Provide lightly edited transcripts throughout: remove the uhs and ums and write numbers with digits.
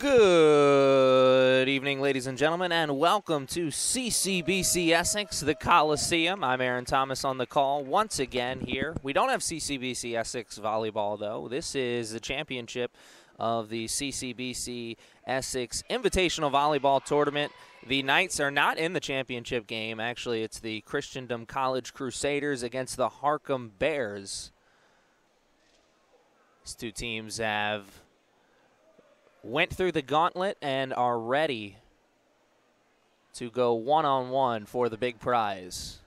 Good evening, ladies and gentlemen, and welcome to CCBC Essex, the Coliseum. I'm Aaron Thomas on the call once again here. We don't have CCBC Essex volleyball, though. This is the championship of the CCBC Essex Invitational Volleyball Tournament. The Knights are not in the championship game. Actually, it's the Christendom College Crusaders against the Harcum Bears. These two teams went through the gauntlet and are ready to go one-on-one for the big prize.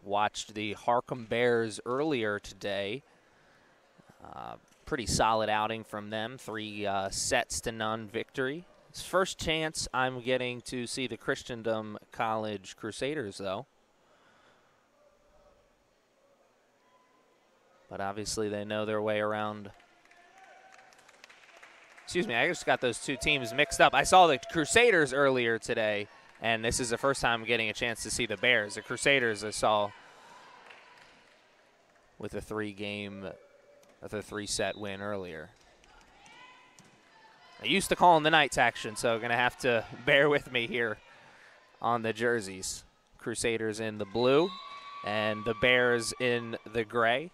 Watched the Harcum Bears earlier today. Pretty solid outing from them, 3-0 victory. It's first chance I'm getting to see the Christendom College Crusaders, though. But obviously they know their way around. Excuse me, I just got those two teams mixed up. I saw the Crusaders earlier today, and this is the first time I'm getting a chance to see the Bears. The Crusaders I saw with a three-set win earlier. I used to call them the Knights action, so going to have to bear with me here on the jerseys. Crusaders in the blue and the Bears in the gray.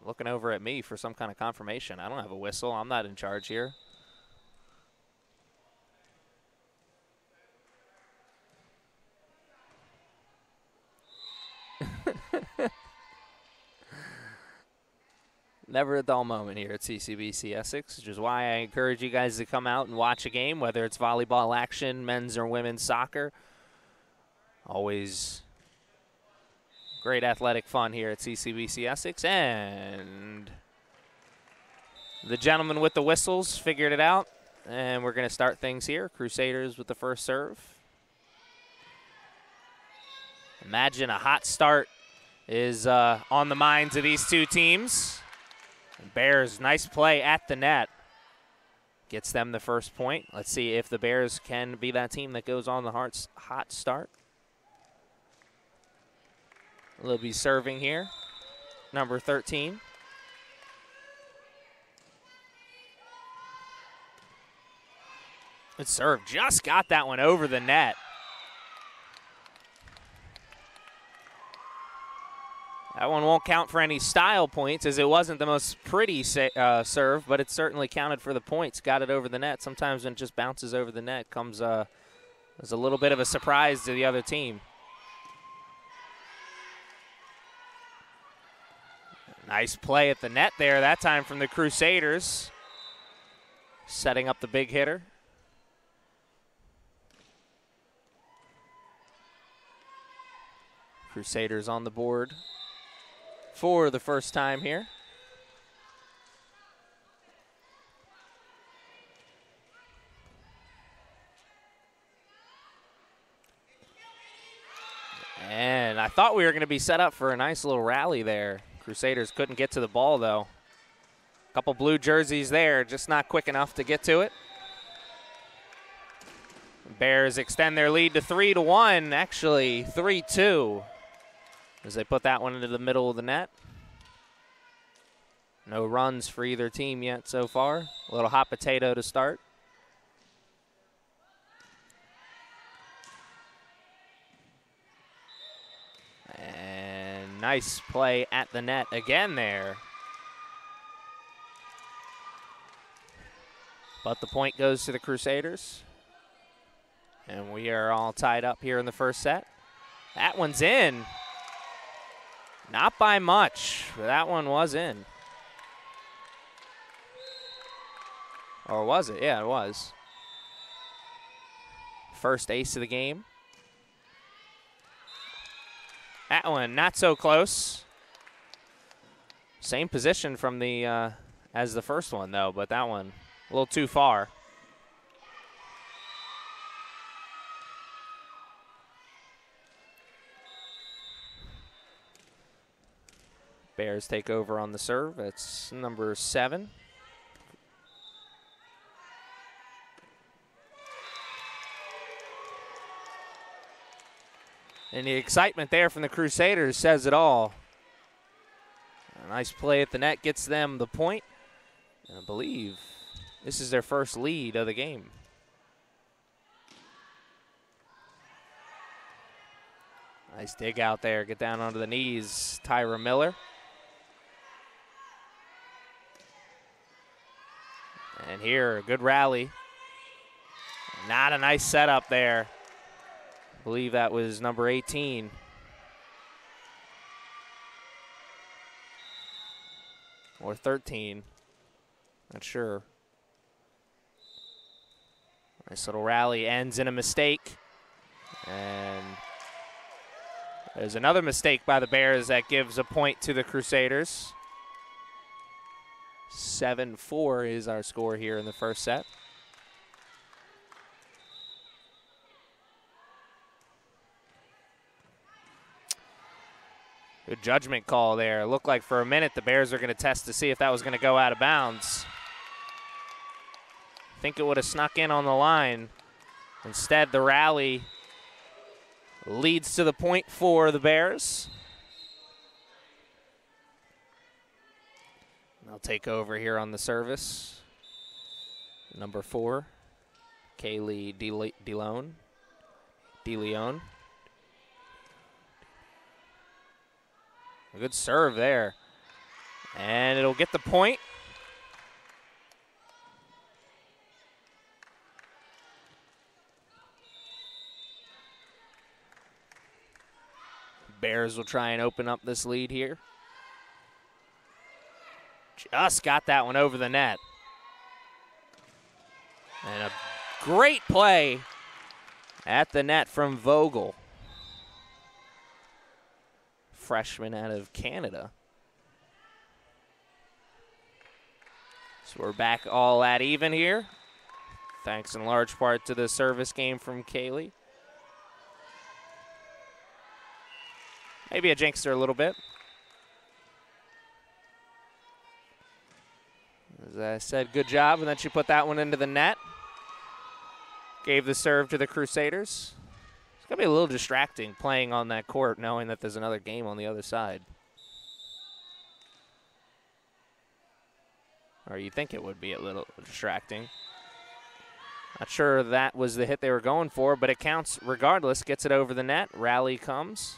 Looking over at me for some kind of confirmation. I don't have a whistle. I'm not in charge here. Never a dull moment here at CCBC Essex, which is why I encourage you guys to come out and watch a game, whether it's volleyball action, men's or women's soccer. Always great athletic fun here at CCBC Essex, and the gentleman with the whistles figured it out, and we're going to start things here. Crusaders with the first serve. Imagine a hot start is on the minds of these two teams. Bears, nice play at the net. Gets them the first point. Let's see if the Bears can be that team that goes on the hot start. They'll be serving here, number 13. Good serve, just got that one over the net. That one won't count for any style points, as it wasn't the most pretty serve, but it certainly counted for the points. Got it over the net. Sometimes when it just bounces over the net, comes as a little bit of a surprise to the other team. Nice play at the net there, that time from the Crusaders. Setting up the big hitter. Crusaders on the board for the first time here. And I thought we were going to be set up for a nice little rally there. Crusaders couldn't get to the ball, though. A couple blue jerseys there, just not quick enough to get to it. Bears extend their lead to 3-1, actually 3-2, as they put that one into the middle of the net. No runs for either team yet so far. A little hot potato to start. Nice play at the net again there. But the point goes to the Crusaders. And we are all tied up here in the first set. That one's in. Not by much, but that one was in. Or was it? Yeah, it was. First ace of the game. That one not so close. Same position from the as the first one, though, but that one a little too far. Bears take over on the serve. That's number 7. And the excitement there from the Crusaders says it all. A nice play at the net gets them the point. And I believe this is their first lead of the game. Nice dig out there. Get down onto the knees, Tyra Miller. And here, a good rally. Not a nice setup there. I believe that was number 18. Or 13. Not sure. Nice little rally ends in a mistake. And there's another mistake by the Bears that gives a point to the Crusaders. 7-4 is our score here in the first set. Good judgment call there. It looked like for a minute the Bears are going to test to see if that was going to go out of bounds. I think it would have snuck in on the line. Instead, the rally leads to the point for the Bears. They'll take over here on the service. Number 4, Kaylee DeLeon. A good serve there. And it'll get the point. Bears will try and open up this lead here. Just got that one over the net. And a great play at the net from Vogel. Freshman out of Canada. So we're back all at even here. Thanks in large part to the service game from Kaylee. Maybe a jinxer a little bit. As I said, good job, and then she put that one into the net. Gave the serve to the Crusaders. It's going to be a little distracting playing on that court knowing that there's another game on the other side. Or you think it would be a little distracting. Not sure that was the hit they were going for, but it counts regardless. Gets it over the net. Rally comes.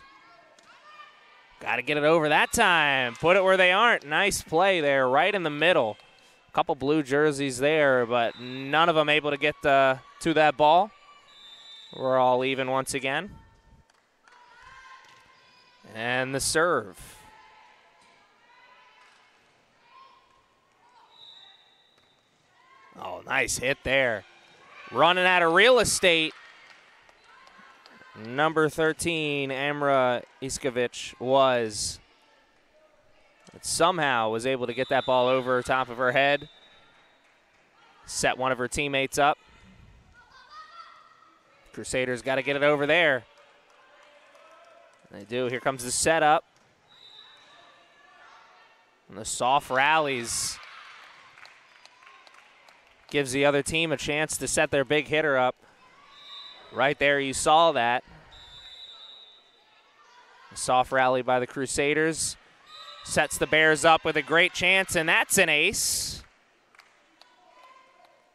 Got to get it over that time. Put it where they aren't. Nice play there, right in the middle. A couple blue jerseys there, but none of them able to get to that ball. We're all even once again. And the serve. Oh, nice hit there. Running out of real estate. Number 13, Amra Iskovic somehow was able to get that ball over top of her head. Set one of her teammates up. Crusaders got to get it over there. They do. Here comes the setup. And the soft rallies gives the other team a chance to set their big hitter up. Right there, you saw that. A soft rally by the Crusaders. Sets the Bears up with a great chance, and that's an ace.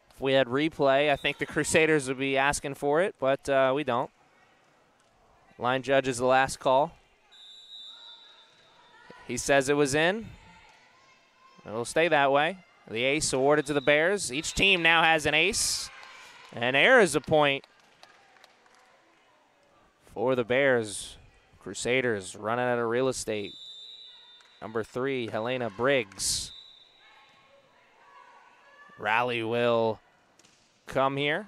If we had replay, I think the Crusaders would be asking for it, but we don't. Line judge is the last call. He says it was in. It'll stay that way. The ace awarded to the Bears. Each team now has an ace. And there is a point for the Bears. Crusaders running out of real estate. Number 3, Helena Briggs. Rally will come here.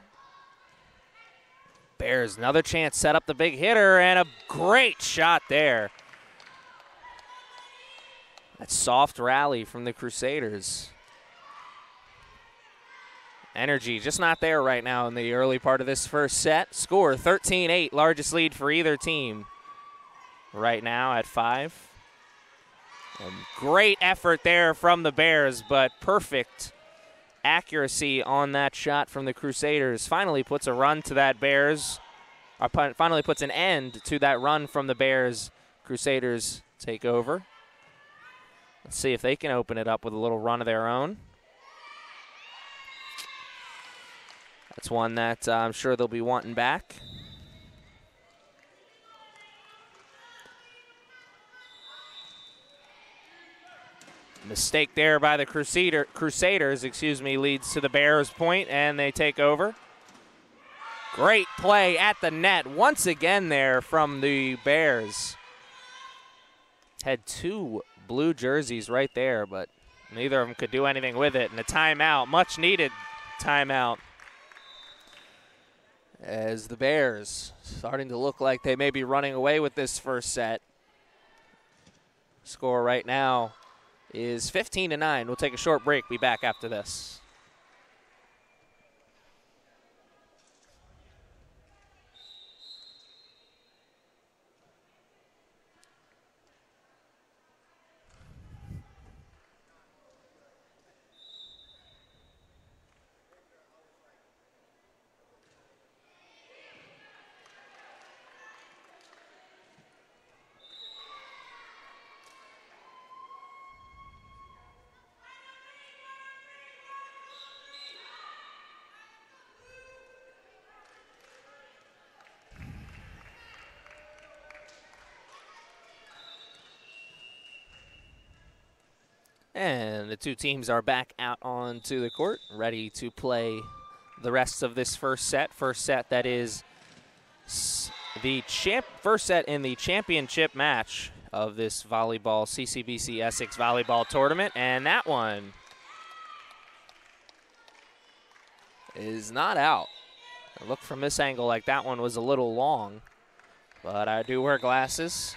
Bears, another chance, set up the big hitter, and a great shot there. That soft rally from the Crusaders. Energy just not there right now in the early part of this first set. Score 13-8, largest lead for either team right now at 5. And great effort there from the Bears, but perfect accuracy on that shot from the Crusaders. Finally puts a run to that Bears finally puts an end to that run from the Bears. Crusaders take over. Let's see if they can open it up with a little run of their own. That's one that I'm sure they'll be wanting back. Mistake there by the Crusaders, leads to the Bears point, and they take over. Great play at the net once again there from the Bears. Had two blue jerseys right there, but neither of them could do anything with it. And a timeout, much needed timeout. As the Bears starting to look like they may be running away with this first set. Score right now is 15-9. We'll take a short break. Be back after this. And the two teams are back out onto the court, ready to play the rest of this first set. First set that is the first set in the championship match of this volleyball CCBC Essex volleyball tournament. And that one is not out. It looked from this angle like that one was a little long, but I do wear glasses.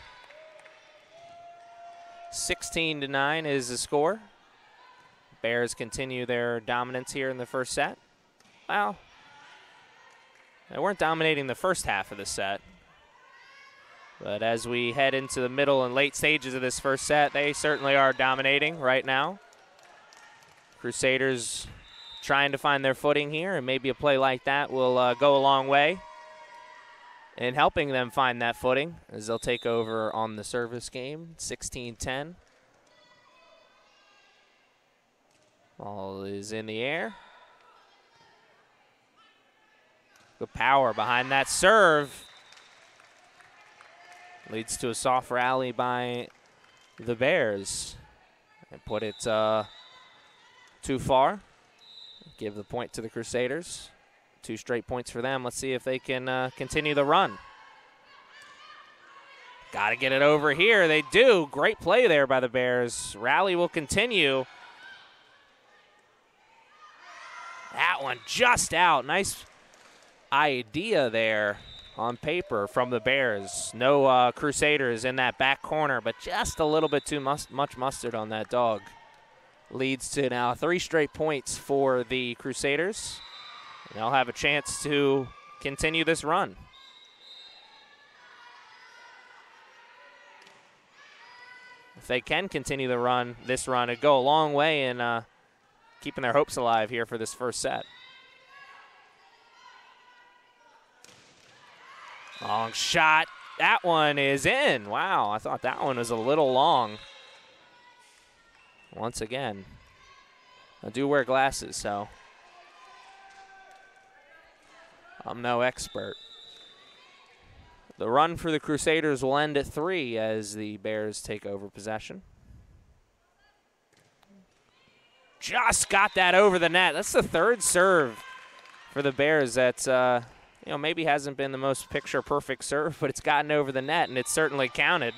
16-9 is the score. Bears continue their dominance here in the first set. Well, they weren't dominating the first half of the set. But as we head into the middle and late stages of this first set, they certainly are dominating right now. Crusaders trying to find their footing here, and maybe a play like that will go a long way in helping them find that footing as they'll take over on the service game, 16-10. Ball is in the air. Good power behind that serve. Leads to a soft rally by the Bears. And put it too far. Give the point to the Crusaders. 2 straight points for them. Let's see if they can continue the run. Got to get it over here. They do. Great play there by the Bears. Rally will continue. That one just out. Nice idea there on paper from the Bears. No Crusaders in that back corner, but just a little bit too much mustard on that dog. Leads to now 3 straight points for the Crusaders. They'll have a chance to continue this run. If they can continue this run, it'd go a long way in keeping their hopes alive here for this first set. Long shot. That one is in. Wow, I thought that one was a little long. Once again, I do wear glasses, so I'm no expert. The run for the Crusaders will end at 3 as the Bears take over possession. Just got that over the net. That's the 3rd serve for the Bears that's, maybe hasn't been the most picture-perfect serve, but it's gotten over the net, and it's certainly counted.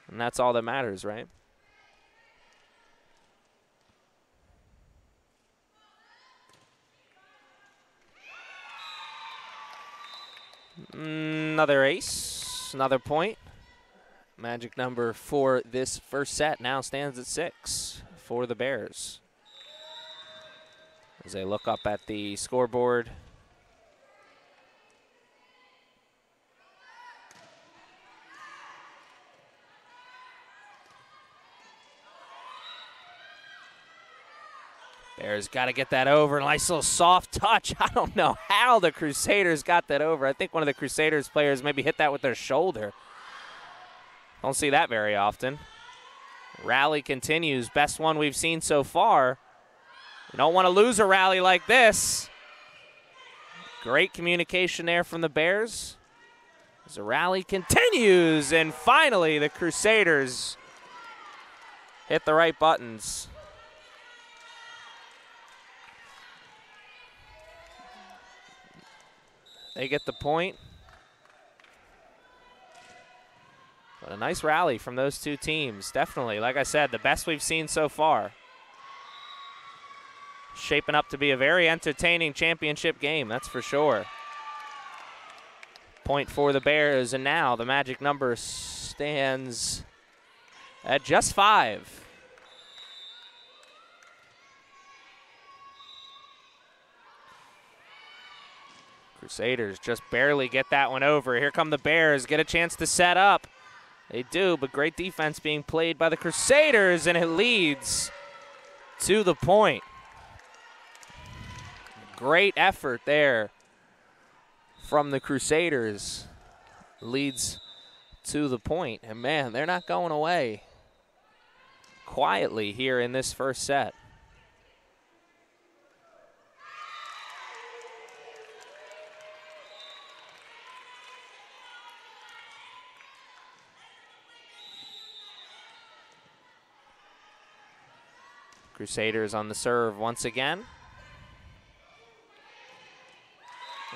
And that's all that matters, right? Another ace, another point. Magic number for this first set now stands at 6 for the Bears. As they look up at the scoreboard. Bears got to get that over. Nice little soft touch. I don't know how the Crusaders got that over. I think one of the Crusaders players maybe hit that with their shoulder. Don't see that very often. Rally continues. Best one we've seen so far. You don't want to lose a rally like this. Great communication there from the Bears. As the rally continues, and finally the Crusaders hit the right buttons. They get the point. But a nice rally from those two teams. Definitely, like I said, the best we've seen so far. Shaping up to be a very entertaining championship game, that's for sure. Point for the Bears, and now the magic number stands at just 5. Crusaders just barely get that one over. Here come the Bears, get a chance to set up. They do, but great defense being played by the Crusaders, and it leads to the point. Great effort there from the Crusaders. Leads to the point. And man, they're not going away quietly here in this first set. Crusaders on the serve once again.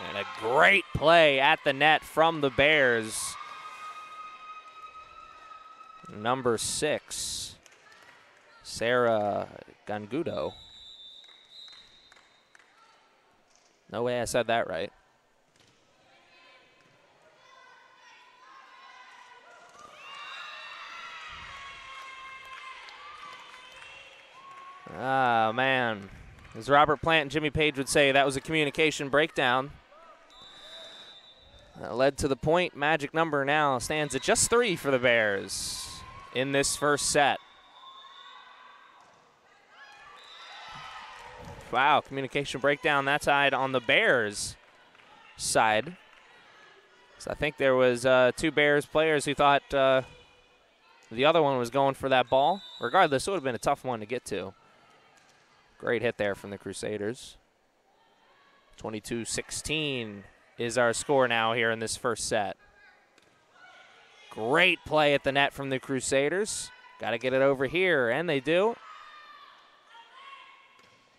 And a great play at the net from the Bears. Number 6, Sarah Gangudo. No way I said that right. Ah, man. As Robert Plant and Jimmy Page would say, that was a communication breakdown. That led to the point. Magic number now stands at just 3 for the Bears in this first set. Wow, communication breakdown that side on the Bears side. So I think there was 2 Bears players who thought the other one was going for that ball. Regardless, it would have been a tough one to get to. Great hit there from the Crusaders. 22-16 is our score now here in this first set. Great play at the net from the Crusaders. Got to get it over here, and they do.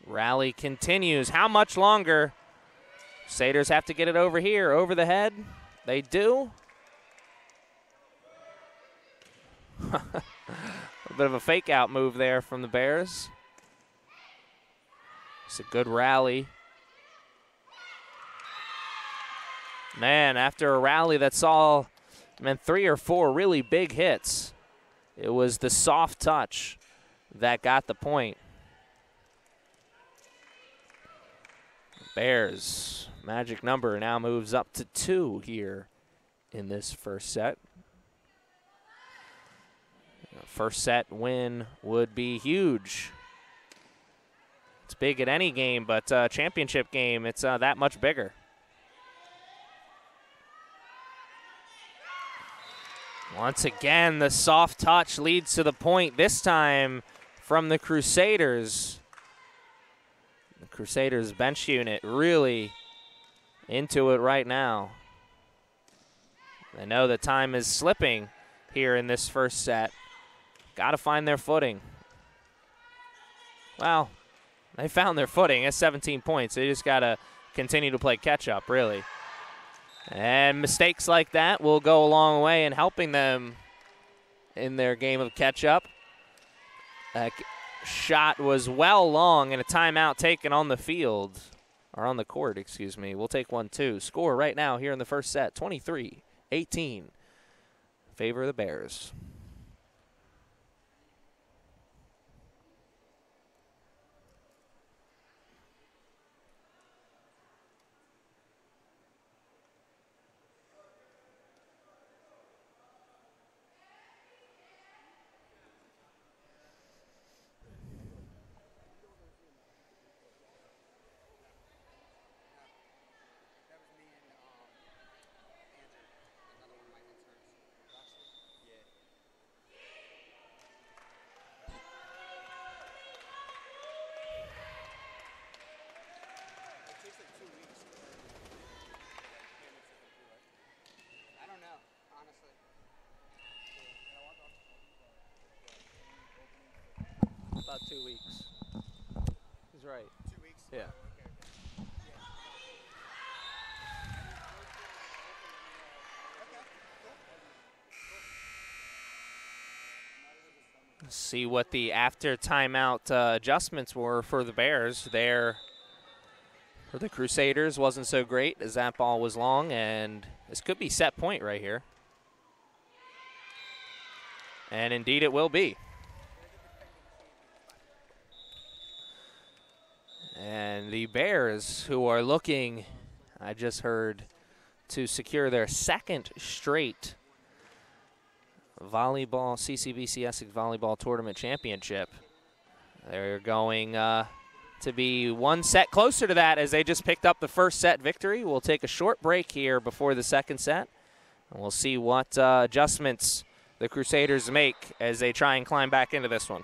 Rally continues. How much longer? Crusaders have to get it over here, over the head. They do. A bit of a fake-out move there from the Bears. It's a good rally. Man, after a rally that saw 3 or 4 really big hits, it was the soft touch that got the point. Bears, magic number now moves up to 2 here in this first set. First set win would be huge. It's big at any game, but championship game, it's that much bigger. Once again, the soft touch leads to the point, this time from the Crusaders. The Crusaders bench unit really into it right now. They know the time is slipping here in this first set. Got to find their footing. Well, they found their footing. It's 17 points. They just got to continue to play catch-up, really. And mistakes like that will go a long way in helping them in their game of catch-up. That shot was well long, and a timeout taken on the field, or on the court, excuse me. We'll take 1-2. Score right now here in the first set, 23-18. Favor of the Bears. About 2 weeks. He's right. 2 weeks? Yeah. See what the after timeout adjustments were for the Bears. There for the Crusaders wasn't so great as that ball was long, and this could be set point right here. And indeed it will be. And the Bears, who are looking, I just heard, to secure their second straight volleyball, CCBC Essex Volleyball Tournament Championship. They're going to be one set closer to that as they just picked up the first set victory. We'll take a short break here before the second set, and we'll see what adjustments the Crusaders make as they try and climb back into this one.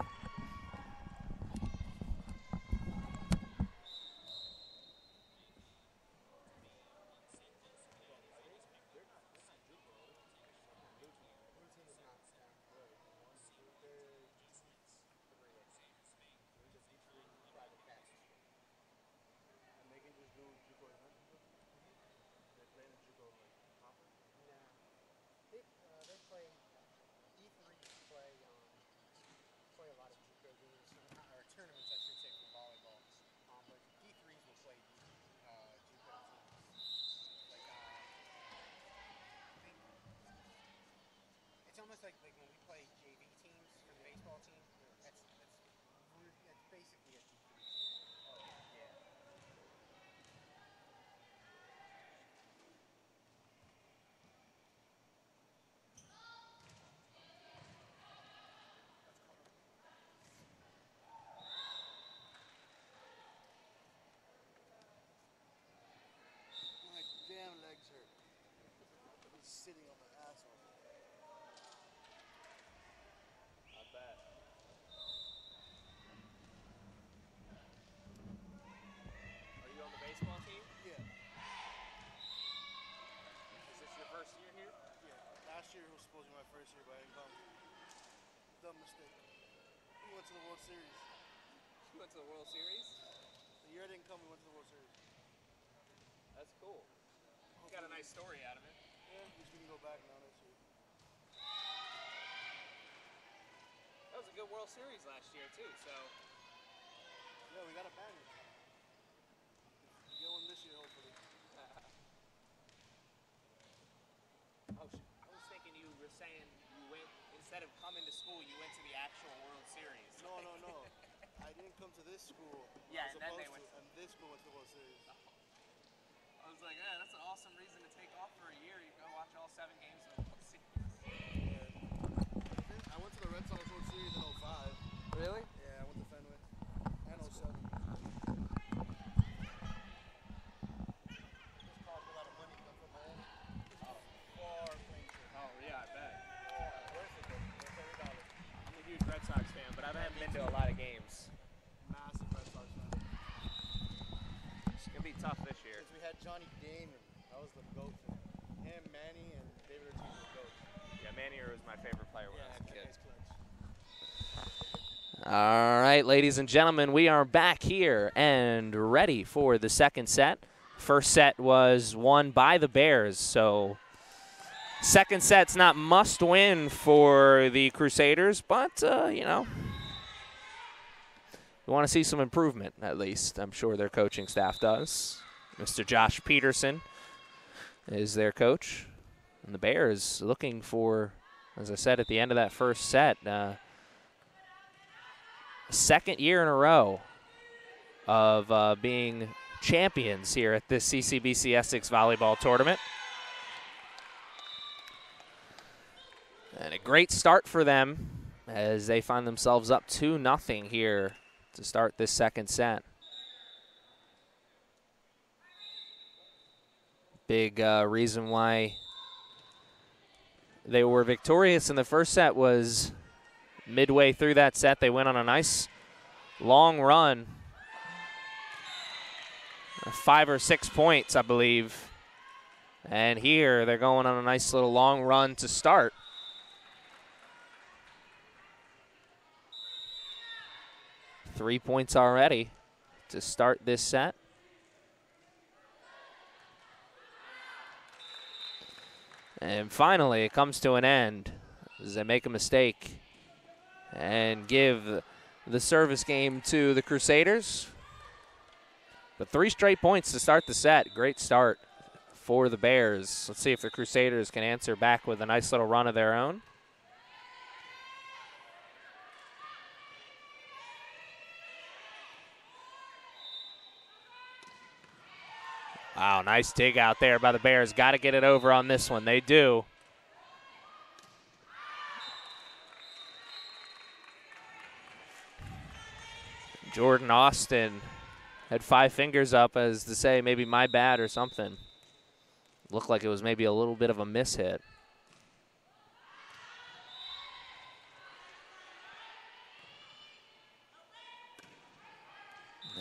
Like when we play JV teams for the baseball team, that's basically a D3 team. Oh, yeah. My damn legs hurt. I've been sitting on my asshole. Last year was supposed to be my first year, but I didn't come. Dumb mistake. We went to the World Series. You went to the World Series? The year I didn't come, we went to the World Series. That's cool. You got a nice story out of it. Yeah, we can go back now next year. That was a good World Series last year, too, so. Yeah, we got a banger. We get one this year, hopefully. I was thinking you were saying you went, instead of coming to school, you went to the actual World Series. No. I didn't come to this school. Yeah, and then they went and this school went to the World Series. I was like, yeah, that's an awesome reason to take off for a year. You go watch all 7 games of the World Series. Yeah. I went to the Red Sox World Series in 05. Really? Yeah, I went to Fenway. And 07. Red Sox fan, but I haven't been to a lot of games. Massive Red Sox fan. It's going to be tough this year. Because we had Johnny Damon. That was the GOAT fan. Him, Manny, and David Ortiz were GOATs. Yeah, Manny was my favorite player when I was a kid. Clutch. All right, ladies and gentlemen, we are back here and ready for the second set. First set was won by the Bears, so second set's not must win for the Crusaders, but, you know, we want to see some improvement, at least. I'm sure their coaching staff does. Mr. Josh Peterson is their coach. And the Bears looking for, as I said at the end of that first set, second year in a row of being champions here at this CCBC Essex Volleyball Tournament. And a great start for them as they find themselves up 2-0 here to start this second set. Big reason why they were victorious in the first set was midway through that set, they went on a nice long run. 5 or 6 points, I believe. And here they're going on a nice little long run to start. 3 points already to start this set. And finally, it comes to an end as they make a mistake and give the service game to the Crusaders. But 3 straight points to start the set. Great start for the Bears. Let's see if the Crusaders can answer back with a nice little run of their own. Wow, nice dig out there by the Bears. Got to get it over on this one. They do. Jordan Austin had 5 fingers up as to say maybe my bad or something. Looked like it was maybe a little bit of a mishit.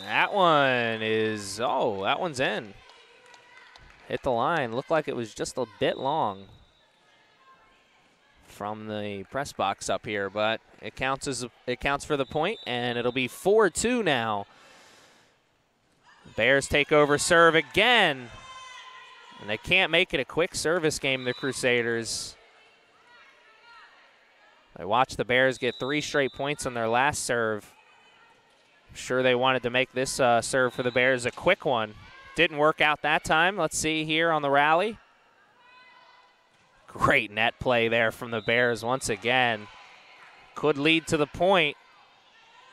That one is, oh, that one's in. Hit the line. Looked like it was just a bit long from the press box up here, but it counts for the point, and it'll be 4-2 now. Bears take over serve again, and they can't make it a quick service game, the Crusaders. I watched the Bears get 3 straight points on their last serve. I'm sure they wanted to make this serve for the Bears a quick one. Didn't work out that time. Let's see here on the rally. Great net play there from the Bears once again. Could lead to the point.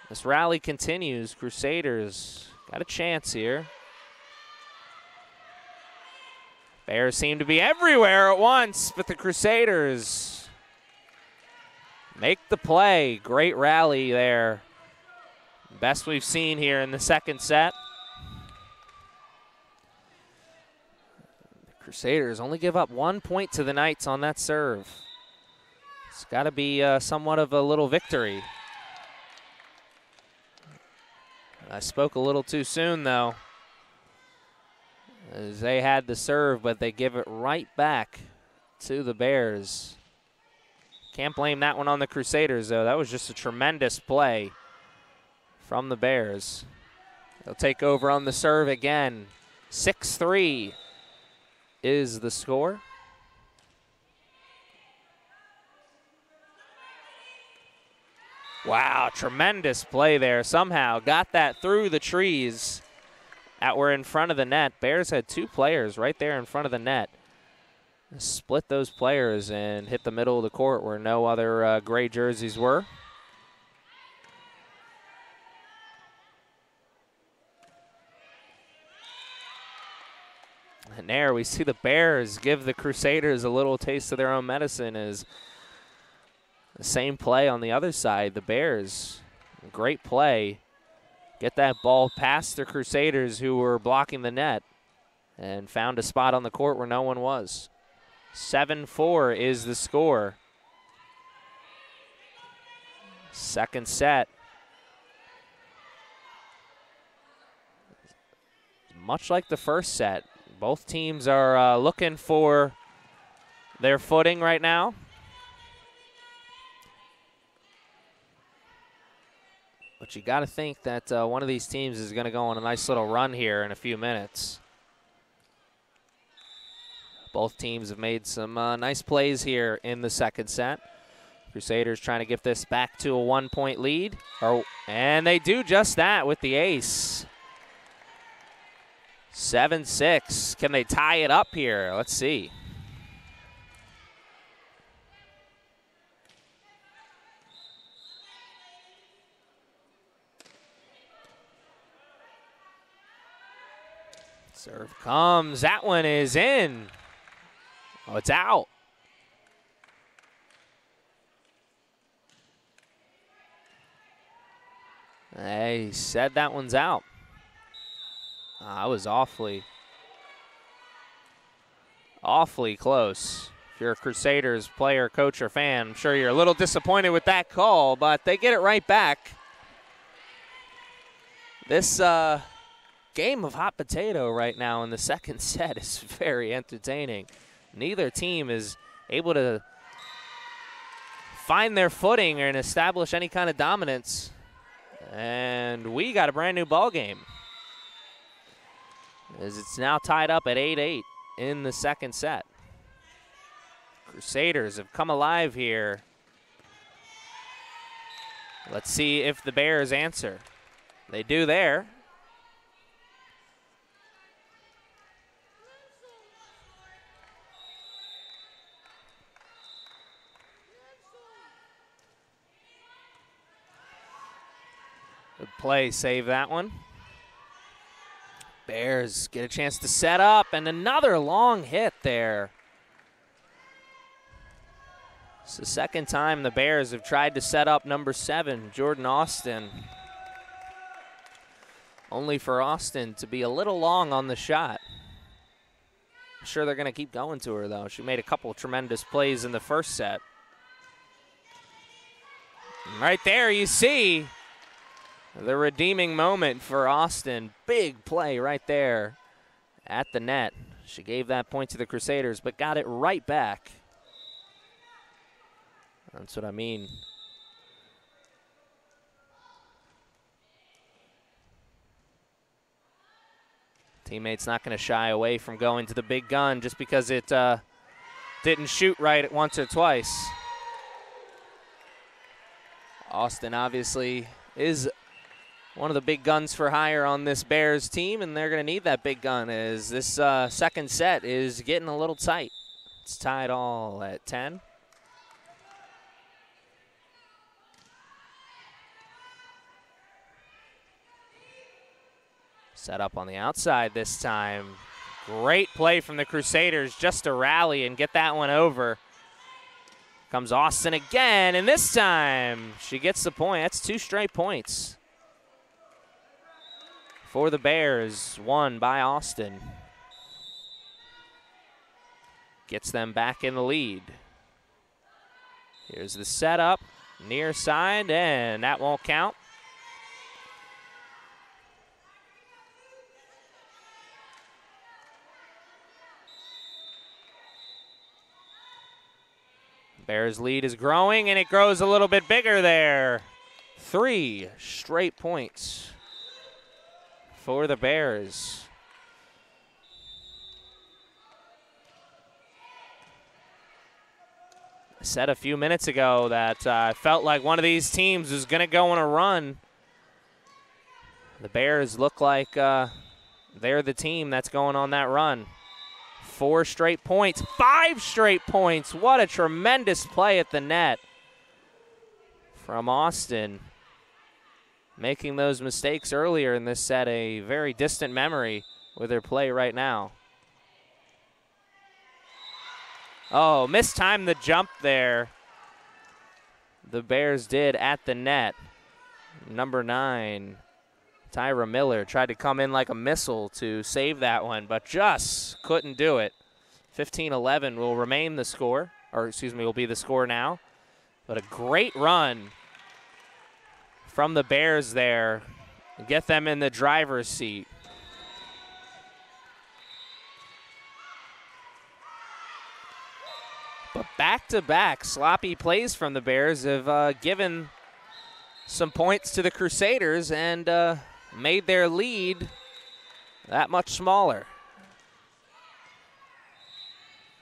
This rally continues. Crusaders got a chance here. Bears seem to be everywhere at once, but the Crusaders make the play. Great rally there. Best we've seen here in the second set. The Crusaders only give up 1 point to the Knights on that serve. It's got to be somewhat of a little victory. I spoke a little too soon, though, as they had the serve, but they give it right back to the Bears. Can't blame that one on the Crusaders, though. That was just a tremendous play from the Bears. They'll take over on the serve again. 6-3 is the score. Wow, tremendous play there. Somehow got that through the trees that were in front of the net. Bears had 2 players right there in front of the net. Split those players and hit the middle of the court where no other gray jerseys were. And there we see the Bears give the Crusaders a little taste of their own medicine as the same play on the other side. The Bears, great play. Get that ball past the Crusaders who were blocking the net and found a spot on the court where no one was. 7-4 is the score. Second set. Much like the first set, both teams are looking for their footing right now. But you got to think that one of these teams is going to go on a nice little run here in a few minutes. Both teams have made some nice plays here in the second set. Crusaders trying to get this back to a 1-point lead. And they do just that with the ace. 7-6. Can they tie it up here? Let's see. Serve comes. That one is in. Oh, it's out. They said that one's out. I was awfully close. If you're a Crusaders player, coach, or fan, I'm sure you're a little disappointed with that call, but they get it right back. This game of hot potato right now in the second set is very entertaining. Neither team is able to find their footing and establish any kind of dominance. And we got a brand new ball game, as it's now tied up at 8-8 in the second set. Crusaders have come alive here. Let's see if the Bears answer. They do there. Good play, save that one. Bears get a chance to set up, and another long hit there. It's the second time the Bears have tried to set up number 7, Jordan Austin. Only for Austin to be a little long on the shot. I'm sure they're going to keep going to her, though. She made a couple tremendous plays in the first set. And right there you see the redeeming moment for Austin. Big play right there at the net. She gave that point to the Crusaders, but got it right back. That's what I mean. Teammate's not going to shy away from going to the big gun just because it didn't shoot right once or twice. Austin obviously is one of the big guns for hire on this Bears team, and they're going to need that big gun as this second set is getting a little tight. It's tied all at 10. Set up on the outside this time. Great play from the Crusaders just to rally and get that one over. Comes Austin again, and this time she gets the point. That's 2 straight points for the Bears, won by Austin. Gets them back in the lead. Here's the setup, near side, and that won't count. Bears lead is growing, and it grows a little bit bigger there. 3 straight points for the Bears. I said a few minutes ago that I felt like one of these teams was going to go on a run. The Bears look like they're the team that's going on that run. 4 straight points, 5 straight points. What a tremendous play at the net from Austin. Making those mistakes earlier in this set a very distant memory with her play right now. Oh, mistimed the jump there. The Bears did at the net. Number 9. Tyra Miller tried to come in like a missile to save that one, but just couldn't do it. 15-11 will remain the score, or excuse me, will be the score now. But a great run from the Bears there. Get them in the driver's seat. But back-to-back sloppy plays from the Bears have given some points to the Crusaders and made their lead that much smaller.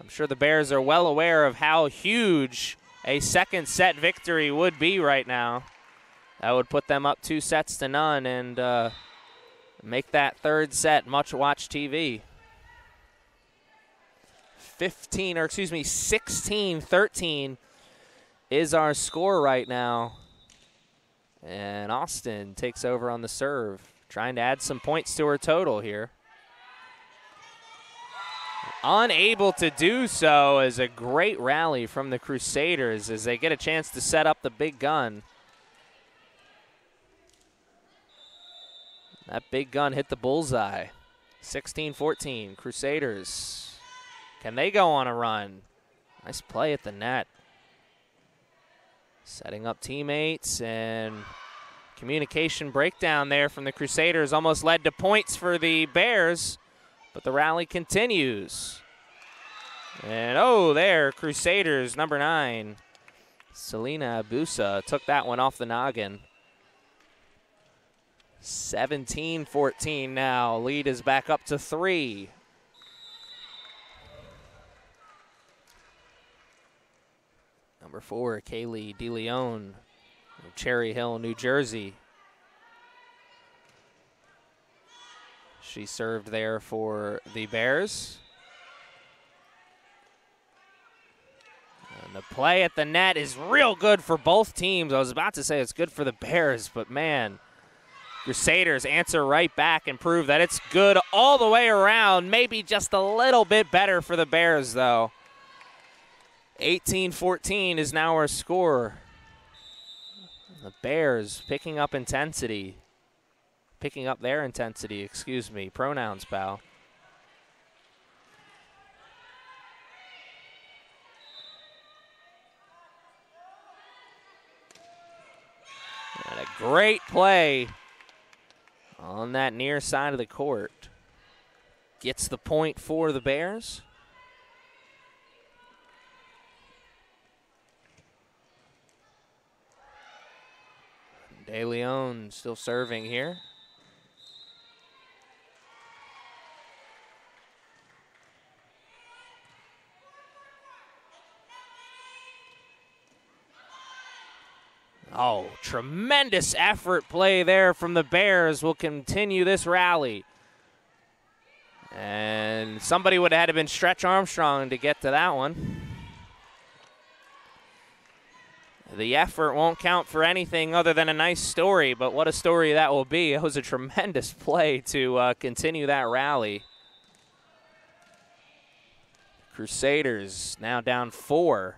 I'm sure the Bears are well aware of how huge a second set victory would be right now. That would put them up 2-0 and make that third set much watch TV. 16-13 is our score right now. And Austin takes over on the serve, trying to add some points to her total here. Unable to do so is a great rally from the Crusaders as they get a chance to set up the big gun. That big gun hit the bullseye. 16-14, Crusaders. Can they go on a run? Nice play at the net. Setting up teammates, and communication breakdown there from the Crusaders almost led to points for the Bears, but the rally continues. And oh, there, Crusaders, number 9, Selena Abusa took that one off the noggin. 17-14 now. Lead is back up to 3. Number 4, Kaylee DeLeon of Cherry Hill, New Jersey. She served there for the Bears. And the play at the net is real good for both teams. I was about to say it's good for the Bears, but man, Crusaders answer right back and prove that it's good all the way around. Maybe just a little bit better for the Bears, though. 18-14 is now our score. The Bears picking up intensity. Picking up their intensity, excuse me. Pronouns, pal. And a great play on that near side of the court. Gets the point for the Bears. DeLeon still serving here. Oh, tremendous effort play there from the Bears. Will continue this rally. And somebody would have had to been Stretch Armstrong to get to that one. The effort won't count for anything other than a nice story, but what a story that will be. It was a tremendous play to continue that rally. Crusaders now down 4.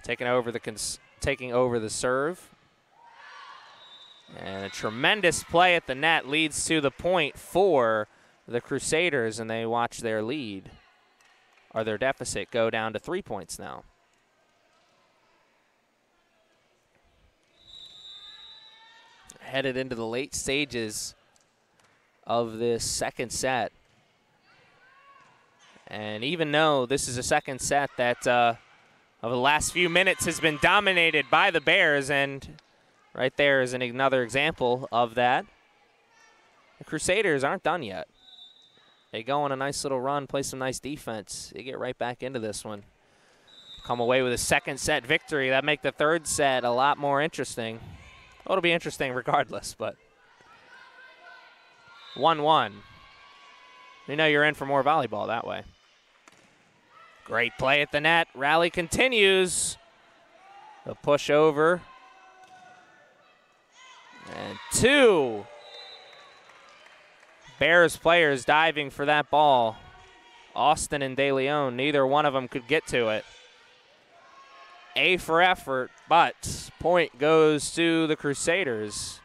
Taking over the serve. And a tremendous play at the net leads to the point for the Crusaders, and they watch their lead, or their deficit, go down to 3 points now. Headed into the late stages of this second set. And even though this is a second set that over the last few minutes has been dominated by the Bears, and right there is another example of that, the Crusaders aren't done yet. They go on a nice little run, play some nice defense. They get right back into this one. Come away with a second set victory. That make the third set a lot more interesting. Well, it'll be interesting regardless, but 1-1. You know you're in for more volleyball that way. Great play at the net. Rally continues. The push over. And 2. Bears players diving for that ball. Austin and DeLeon, neither one of them could get to it. A for effort, but point goes to the Crusaders.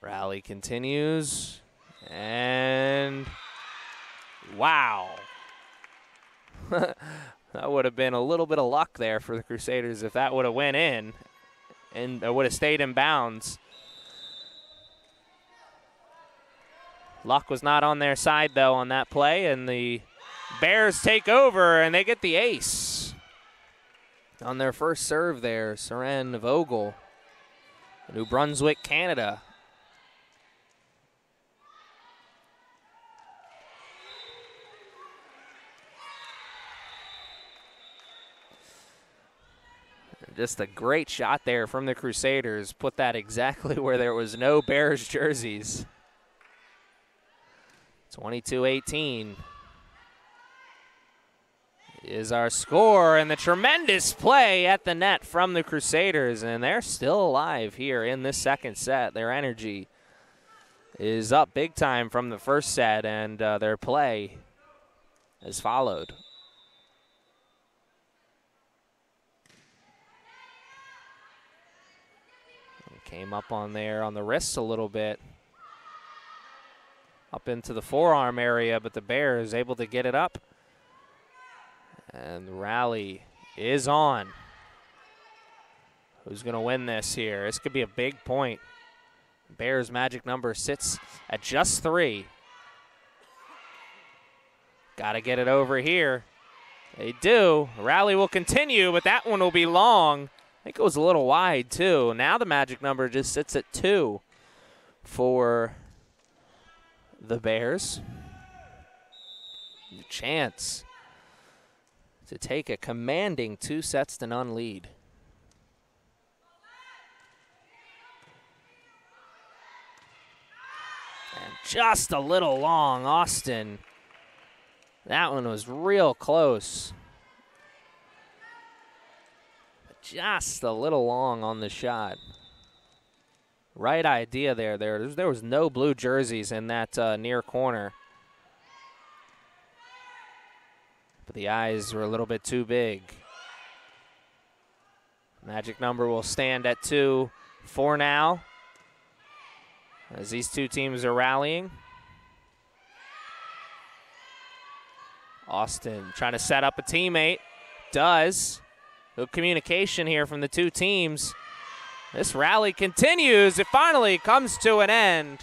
Rally continues, and wow. That would have been a little bit of luck there for the Crusaders if that would have went in and would have stayed in bounds. Luck was not on their side, though, on that play, and the Bears take over, and they get the ace. On their first serve there, Seren Vogel, New Brunswick, Canada. Just a great shot there from the Crusaders. Put that exactly where there was no Bears jerseys. 22-18 is our score, and the tremendous play at the net from the Crusaders, and they're still alive here in this second set. Their energy is up big time from the first set, and their play has followed. Came up on there on the wrists a little bit. Up into the forearm area, but the Bears able to get it up. And the rally is on. Who's going to win this here? This could be a big point. Bears' magic number sits at just 3. Got to get it over here. They do. Rally will continue, but that one will be long. I think it was a little wide, too. Now the magic number just sits at 2 for the Bears. Chance to take a commanding 2-0 lead. And just a little long, Austin. That one was real close. But just a little long on the shot. Right idea there. There was no blue jerseys in that near corner. But the eyes were a little bit too big. Magic number will stand at 2 for now, as these two teams are rallying. Austin trying to set up a teammate. Does. Good communication here from the two teams. This rally continues. It finally comes to an end.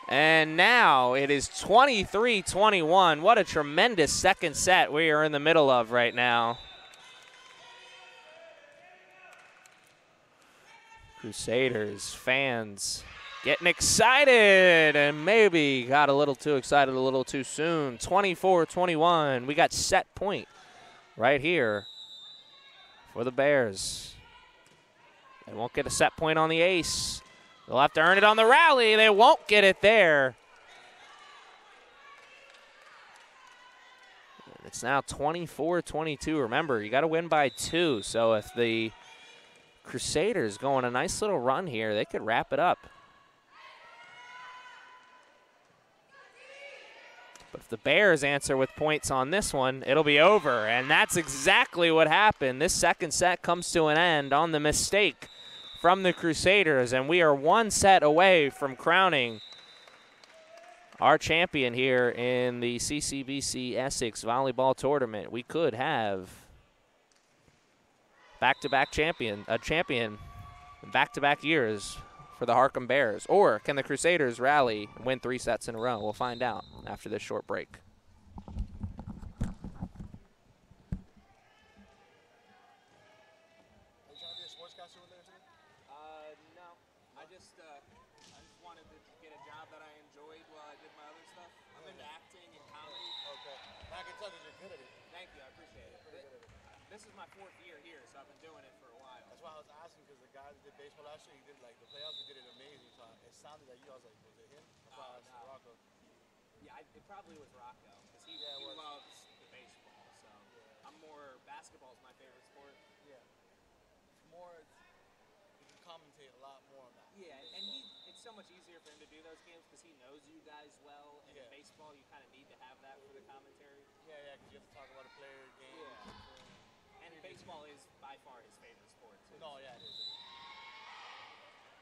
And now it is 23-21. What a tremendous second set we are in the middle of right now. Crusaders fans getting excited and maybe got a little too excited a little too soon. 24-21. We got set point right here for the Bears. They won't get a set point on the ace. They'll have to earn it on the rally. They won't get it there. It's now 24-22. Remember, you got to win by 2. So if the Crusaders go on a nice little run here, they could wrap it up. But if the Bears answer with points on this one, it'll be over. And that's exactly what happened. This second set comes to an end on the mistake from the Crusaders, and we are 1 set away from crowning our champion here in the CCBC Essex Volleyball Tournament. We could have back-to-back champion back-to-back years for the Harcum Bears. Or can the Crusaders rally and win 3 sets in a row? We'll find out after this short break. This is my 4th year here, so I've been doing it for a while. That's why I was asking, because the guy that did baseball last year, he did like the playoffs, he did it amazing. So it sounded like you. I was like, was it him? That's why I asked Rocco. Yeah, it probably was Rocco, because he loves the baseball. So I'm more, basketball is my favorite sport. Yeah. It's more, you can commentate a lot more on that. Yeah, and it's so much easier for him to do those games because he knows you guys well. And in baseball, you kind of need to have that for the commentary. Yeah, because you have to talk about a player, game. Yeah. And baseball is by far his favorite sport, too. No, yeah, it is.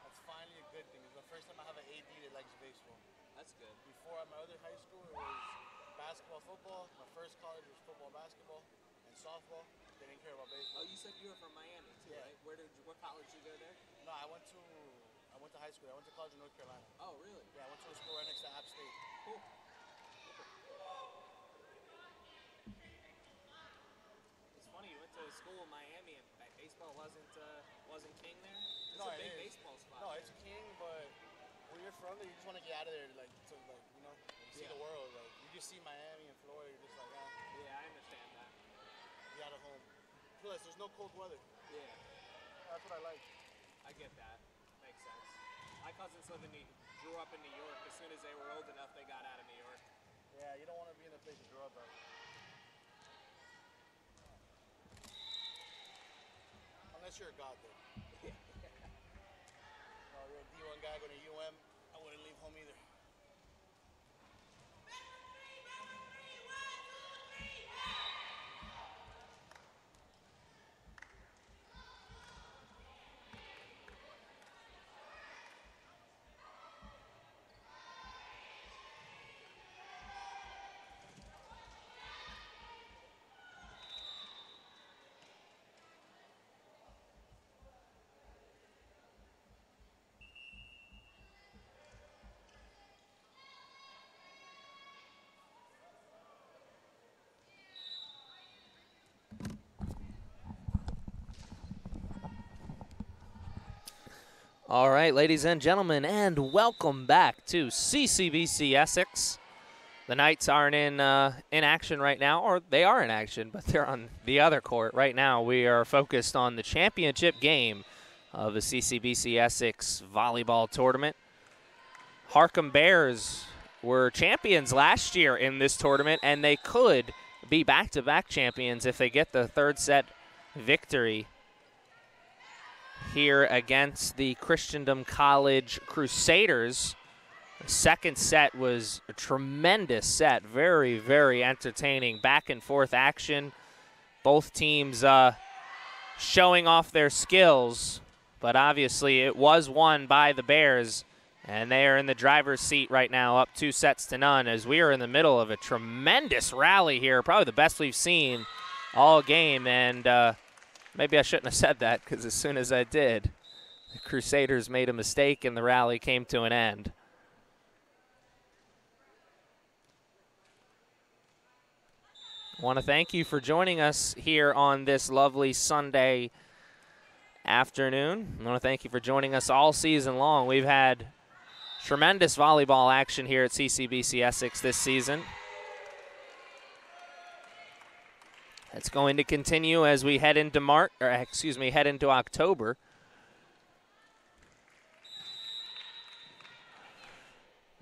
That's finally a good thing. It's the first time I have an AD that likes baseball. That's good. Before at my other high school, it was basketball, football. My first college was football, basketball, and softball. They didn't care about baseball. Oh, you said you were from Miami, too, right? What college did you go there? No, I went to high school. I went to college in North Carolina. Oh, really? Yeah, I went to a school right next to App State. Cool. School in Miami and baseball wasn't king there. It's a big baseball spot. No, it's king, but where you're from, you just want to get out of there, see the world. Like you just see Miami and Florida, you're just like, yeah, I understand that. Be out of home. Plus, there's no cold weather. Yeah, that's what I like. I get that. Makes sense. My cousins grew up in New York. As soon as they were old enough, they got out of New York. Yeah, you don't want to be in a place you grew up at. Unless you're a god, though. You're a D1 guy going to UM, I wouldn't leave home either. All right, ladies and gentlemen, and welcome back to CCBC Essex. The Knights aren't in action right now, or they are in action, but they're on the other court. Right now, we are focused on the championship game of the CCBC Essex volleyball tournament. Harcum Bears were champions last year in this tournament, and they could be back-to-back champions if they get the third set victory here against the Christendom College Crusaders. The second set was a tremendous set, very, very entertaining, back-and-forth action. Both teams showing off their skills, but obviously it was won by the Bears, and they are in the driver's seat right now, up 2-0 as we are in the middle of a tremendous rally here, probably the best we've seen all game, and maybe I shouldn't have said that because as soon as I did, the Crusaders made a mistake and the rally came to an end. I want to thank you for joining us here on this lovely Sunday afternoon. I want to thank you for joining us all season long. We've had tremendous volleyball action here at CCBC Essex this season. It's going to continue as we head into head into October.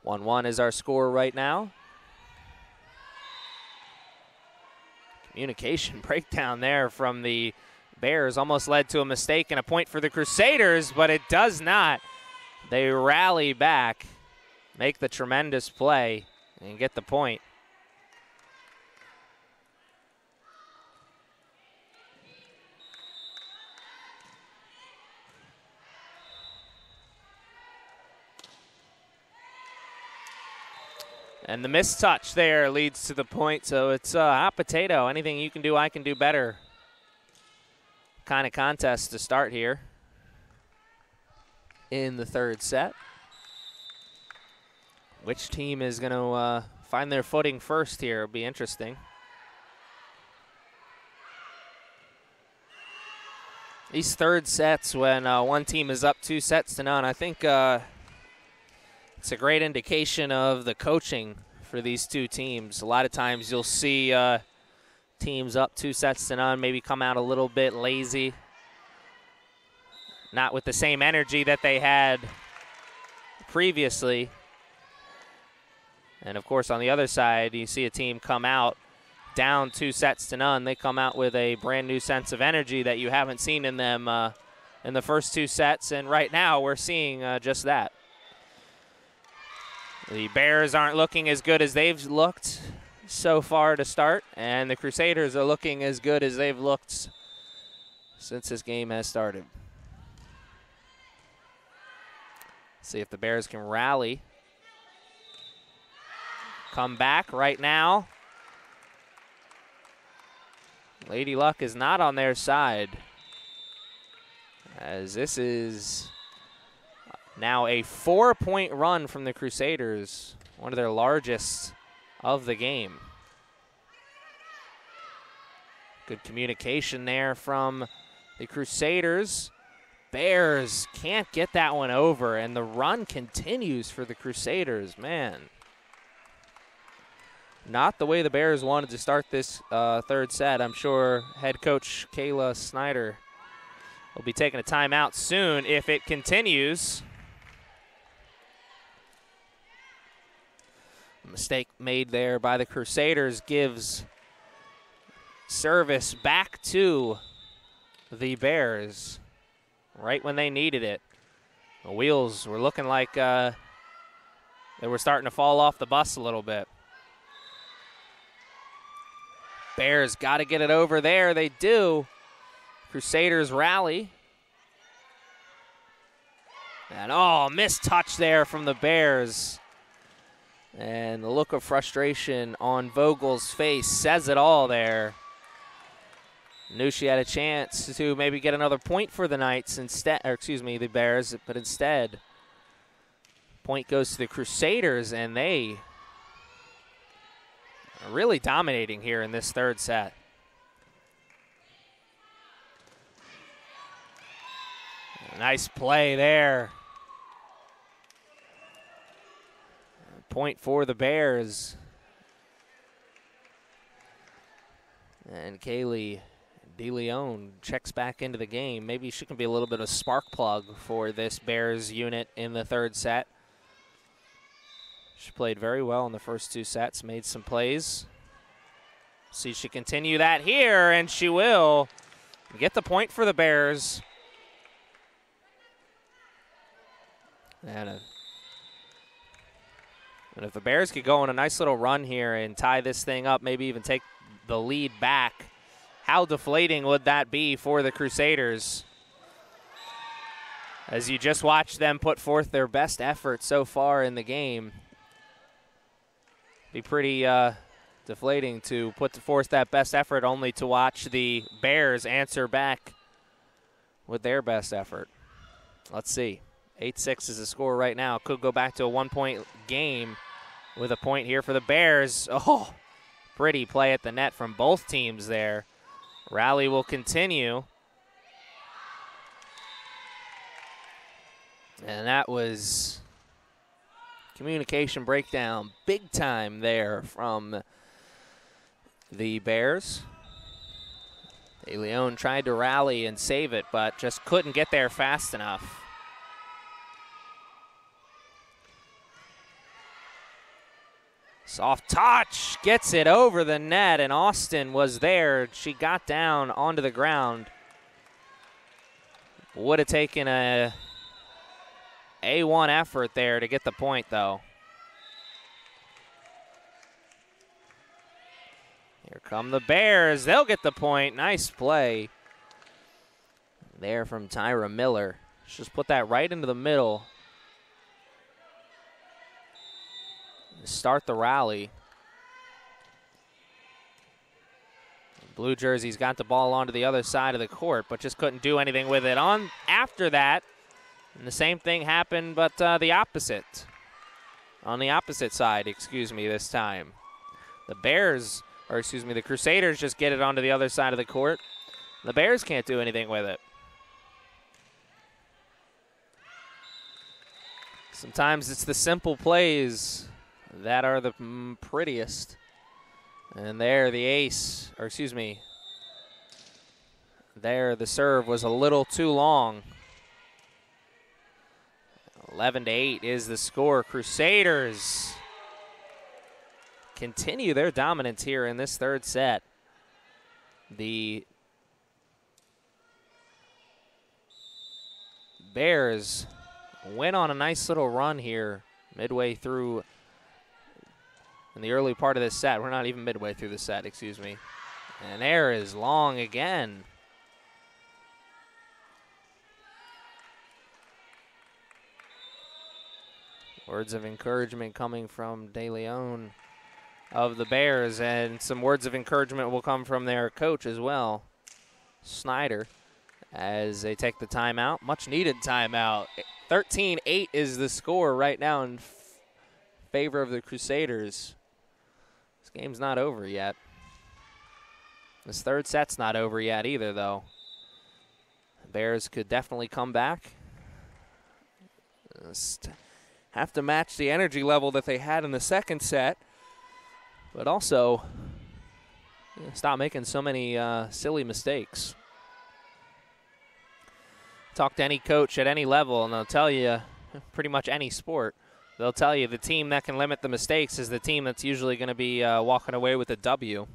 One is our score right now. Communication breakdown there from the Bears almost led to a mistake and a point for the Crusaders, but it does not. They rally back, make the tremendous play, and get the point. And the missed touch there leads to the point, so it's hot potato. Anything you can do, I can do better kind of contest to start here in the third set. Which team is going to find their footing first here? It'll be interesting. These third sets, when one team is up 2-0, I think it's a great indication of the coaching for these two teams. A lot of times you'll see teams up 2-0, maybe come out a little bit lazy, not with the same energy that they had previously. And, of course, on the other side, you see a team come out down 2-0. They come out with a brand-new sense of energy that you haven't seen in them in the first two sets, and right now we're seeing just that. The Bears aren't looking as good as they've looked so far to start, and the Crusaders are looking as good as they've looked since this game has started. See if the Bears can rally. Come back right now. Lady Luck is not on their side, as this is now a 4-point run from the Crusaders, one of their largest of the game. Good communication there from the Crusaders. Bears can't get that one over, and the run continues for the Crusaders. Man, not the way the Bears wanted to start this third set. I'm sure head coach Kayla Snyder will be taking a timeout soon if it continues. Mistake made there by the Crusaders gives service back to the Bears right when they needed it. The wheels were looking like they were starting to fall off the bus a little bit. Bears got to get it over there. They do. Crusaders rally. And, oh, missed touch there from the Bears. And the look of frustration on Vogel's face says it all there. Knew she had a chance to maybe get another point for the Knights instead, or excuse me, the Bears, but instead, point goes to the Crusaders, and they are really dominating here in this third set. Nice play there point for the Bears. And Kaylee DeLeon checks back into the game. Maybe she can be a little bit of a spark plug for this Bears unit in the third set. She played very well in the first 2 sets, made some plays. See, she continue that here, and she will get the point for the Bears. And if the Bears could go on a nice little run here and tie this thing up, maybe even take the lead back, how deflating would that be for the Crusaders? As you just watched them put forth their best effort so far in the game. Be pretty deflating to put forth that best effort only to watch the Bears answer back with their best effort. Let's see. 8-6 is the score right now. Could go back to a 1-point game with a point here for the Bears. Oh, pretty play at the net from both teams there. Rally will continue. And that was communication breakdown big time there from the Bears. DeLeon tried to rally and save it, but just couldn't get there fast enough. Soft touch, gets it over the net, and Austin was there. She got down onto the ground. Would have taken a A1 effort there to get the point, though. Here come the Bears. They'll get the point. Nice play there from Tyra Miller. Just put that right into the middle. Start the rally. Blue jerseys got the ball onto the other side of the court, but just couldn't do anything with it. On after that, and the same thing happened, but the opposite. On the opposite side, excuse me, this time. The Bears, or excuse me, the Crusaders just get it onto the other side of the court. The Bears can't do anything with it. Sometimes it's the simple plays that are the prettiest. And there the ace, or excuse me, there the serve was a little too long. 11-8 is the score. Crusaders continue their dominance here in this third set. The Bears went on a nice little run here midway through in the early part of this set. We're not even midway through the set, excuse me. And there is long again. Words of encouragement coming from DeLeon of the Bears, and some words of encouragement will come from their coach as well, Snyder, as they take the timeout. Much needed timeout. 13-8 is the score right now in favor of the Crusaders. This game's not over yet. This third set's not over yet either, though. The Bears could definitely come back. Just have to match the energy level that they had in the second set, but also stop making so many silly mistakes. Talk to any coach at any level, and they'll tell you, pretty much any sport, they'll tell you the team that can limit the mistakes is the team that's usually going to be walking away with a W.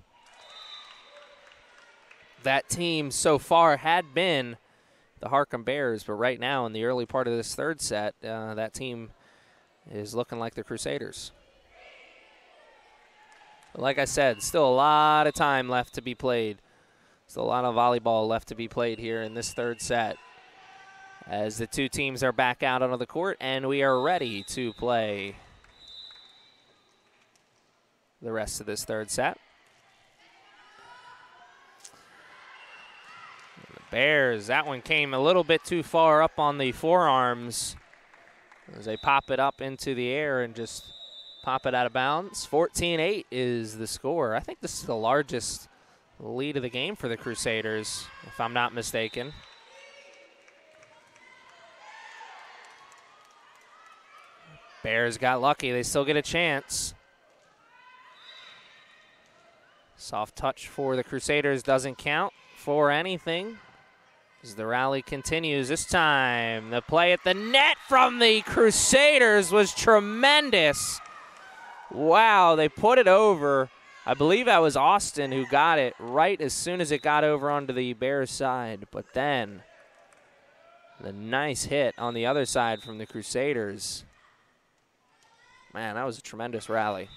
That team so far had been the Harcum Bears, but right now in the early part of this third set, that team is looking like the Crusaders. But like I said, still a lot of time left to be played. Still a lot of volleyball left to be played here in this third set, as the two teams are back out onto the court, and we are ready to play the rest of this third set. The Bears, that one came a little bit too far up on the forearms as they pop it up into the air and just pop it out of bounds. 14-8 is the score. I think this is the largest lead of the game for the Crusaders, if I'm not mistaken. Bears got lucky. They still get a chance. Soft touch for the Crusaders doesn't count for anything as the rally continues. This time, the play at the net from the Crusaders was tremendous. Wow, they put it over. I believe that was Austin who got it right as soon as it got over onto the Bears side. But then the nice hit on the other side from the Crusaders. Man, that was a tremendous rally.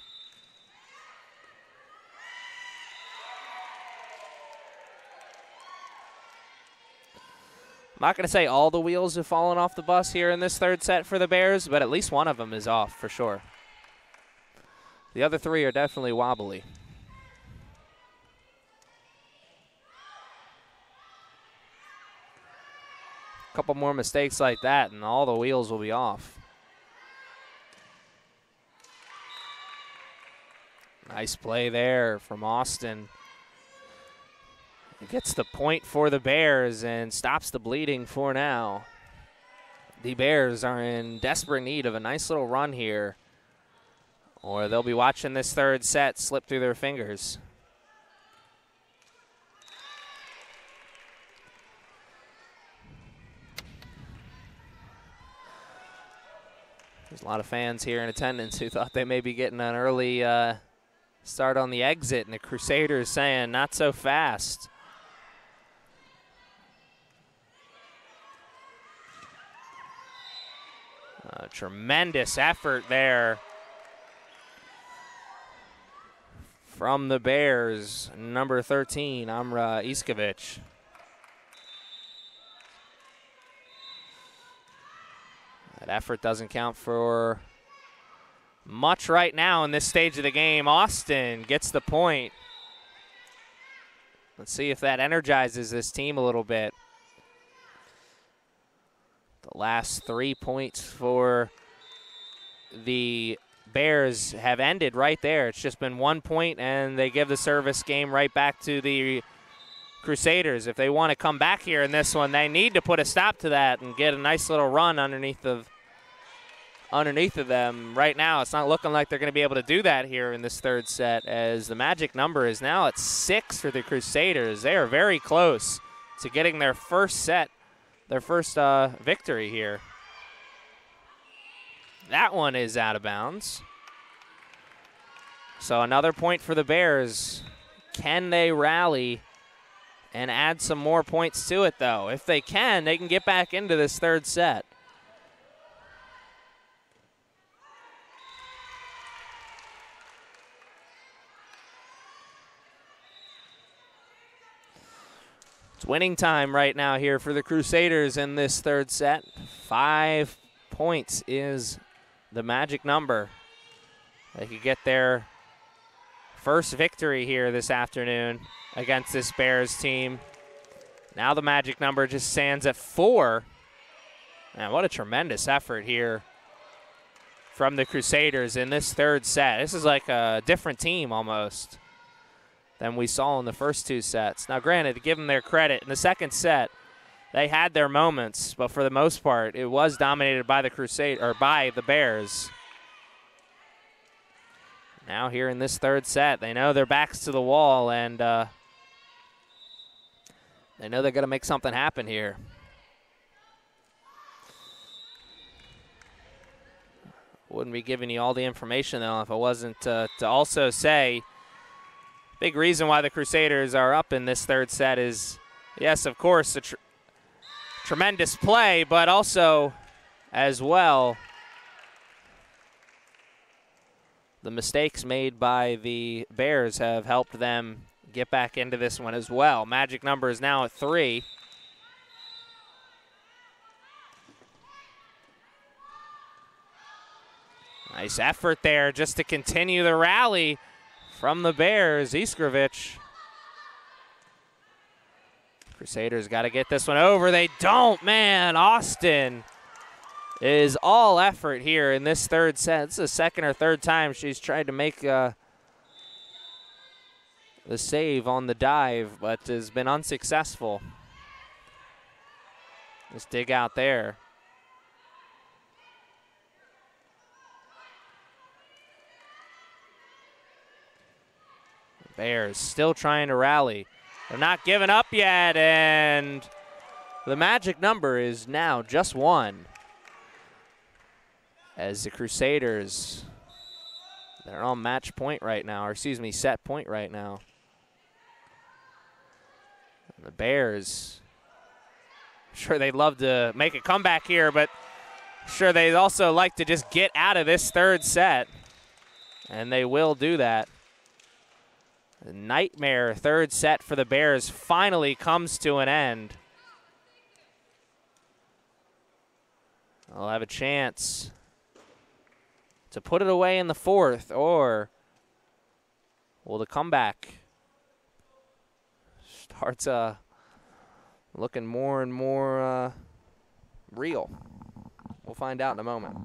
I'm not going to say all the wheels have fallen off the bus here in this third set for the Bears, but at least one of them is off for sure. The other three are definitely wobbly. A couple more mistakes like that, and all the wheels will be off. Nice play there from Austin. He gets the point for the Bears and stops the bleeding for now. The Bears are in desperate need of a nice little run here, or they'll be watching this third set slip through their fingers. There's a lot of fans here in attendance who thought they may be getting an early start on the exit, and the Crusaders saying, not so fast. Tremendous effort there from the Bears, number 13, Amra Iskovic. That effort doesn't count for much right now in this stage of the game. Austin gets the point. Let's see if that energizes this team a little bit. The last 3 points for the Bears have ended right there. It's just been 1 point, and they give the service game right back to the Crusaders. If they want to come back here in this one, they need to put a stop to that and get a nice little run underneath of them. Right now, it's not looking like they're going to be able to do that here in this third set, as the magic number is now at 6 for the Crusaders. They are very close to getting their first set, their first victory here. That one is out of bounds. So another point for the Bears. Can they rally and add some more points to it, though? If they can get back into this third set. It's winning time right now here for the Crusaders in this third set. 5 points is the magic number. They could get their first victory here this afternoon against this Bears team. Now the magic number just stands at 4. Man, what a tremendous effort here from the Crusaders in this third set. This is like a different team almost than we saw in the first 2 sets. Now, granted, to give them their credit, in the second set, they had their moments, but for the most part, it was dominated by the Bears. Now here in this third set, they know their backs to the wall, and they know they're going to make something happen here. Wouldn't be giving you all the information, though, if it wasn't to also say, big reason why the Crusaders are up in this third set is, yes, of course, a tremendous play, but also, as well, the mistakes made by the Bears have helped them get back into this one as well. Magic number is now at 3. Nice effort there just to continue the rally from the Bears. Iskrovic. Crusaders got to get this one over. They don't, man. Austin is all effort here in this third set. It's the second or third time she's tried to make the save on the dive, but has been unsuccessful. Just dig out there. Bears still trying to rally. They're not giving up yet, and the magic number is now just 1. As the Crusaders, they're on match point right now, or excuse me, set point right now. And the Bears, I'm sure they'd love to make a comeback here, but sure they'd also like to just get out of this third set, and they will do that. The nightmare third set for the Bears finally comes to an end. They'll have a chance to put it away in the fourth, or will the comeback starts looking more and more real? We'll find out in a moment.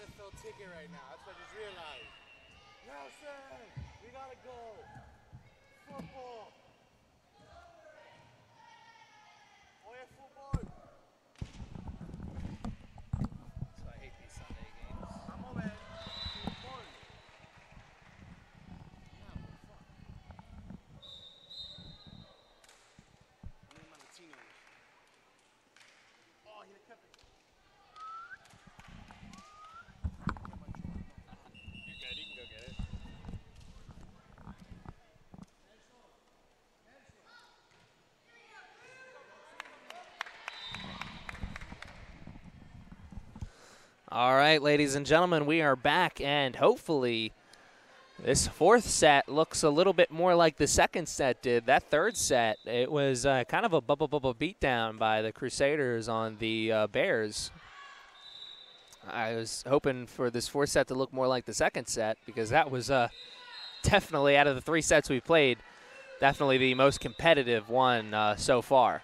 NFL ticket right now. That's what I just realized. Nelson, we gotta go. Football. Oh yeah, football. So I hate these Sunday games. I'm over it. Football. Yeah, fuck. I need my Latinos. Oh, he kept it. All right, ladies and gentlemen, we are back, and hopefully this fourth set looks a little bit more like the second set did. That third set, it was kind of a bubble beatdown by the Crusaders on the Bears. I was hoping for this fourth set to look more like the second set, because that was definitely, out of the 3 sets we played, definitely the most competitive one so far.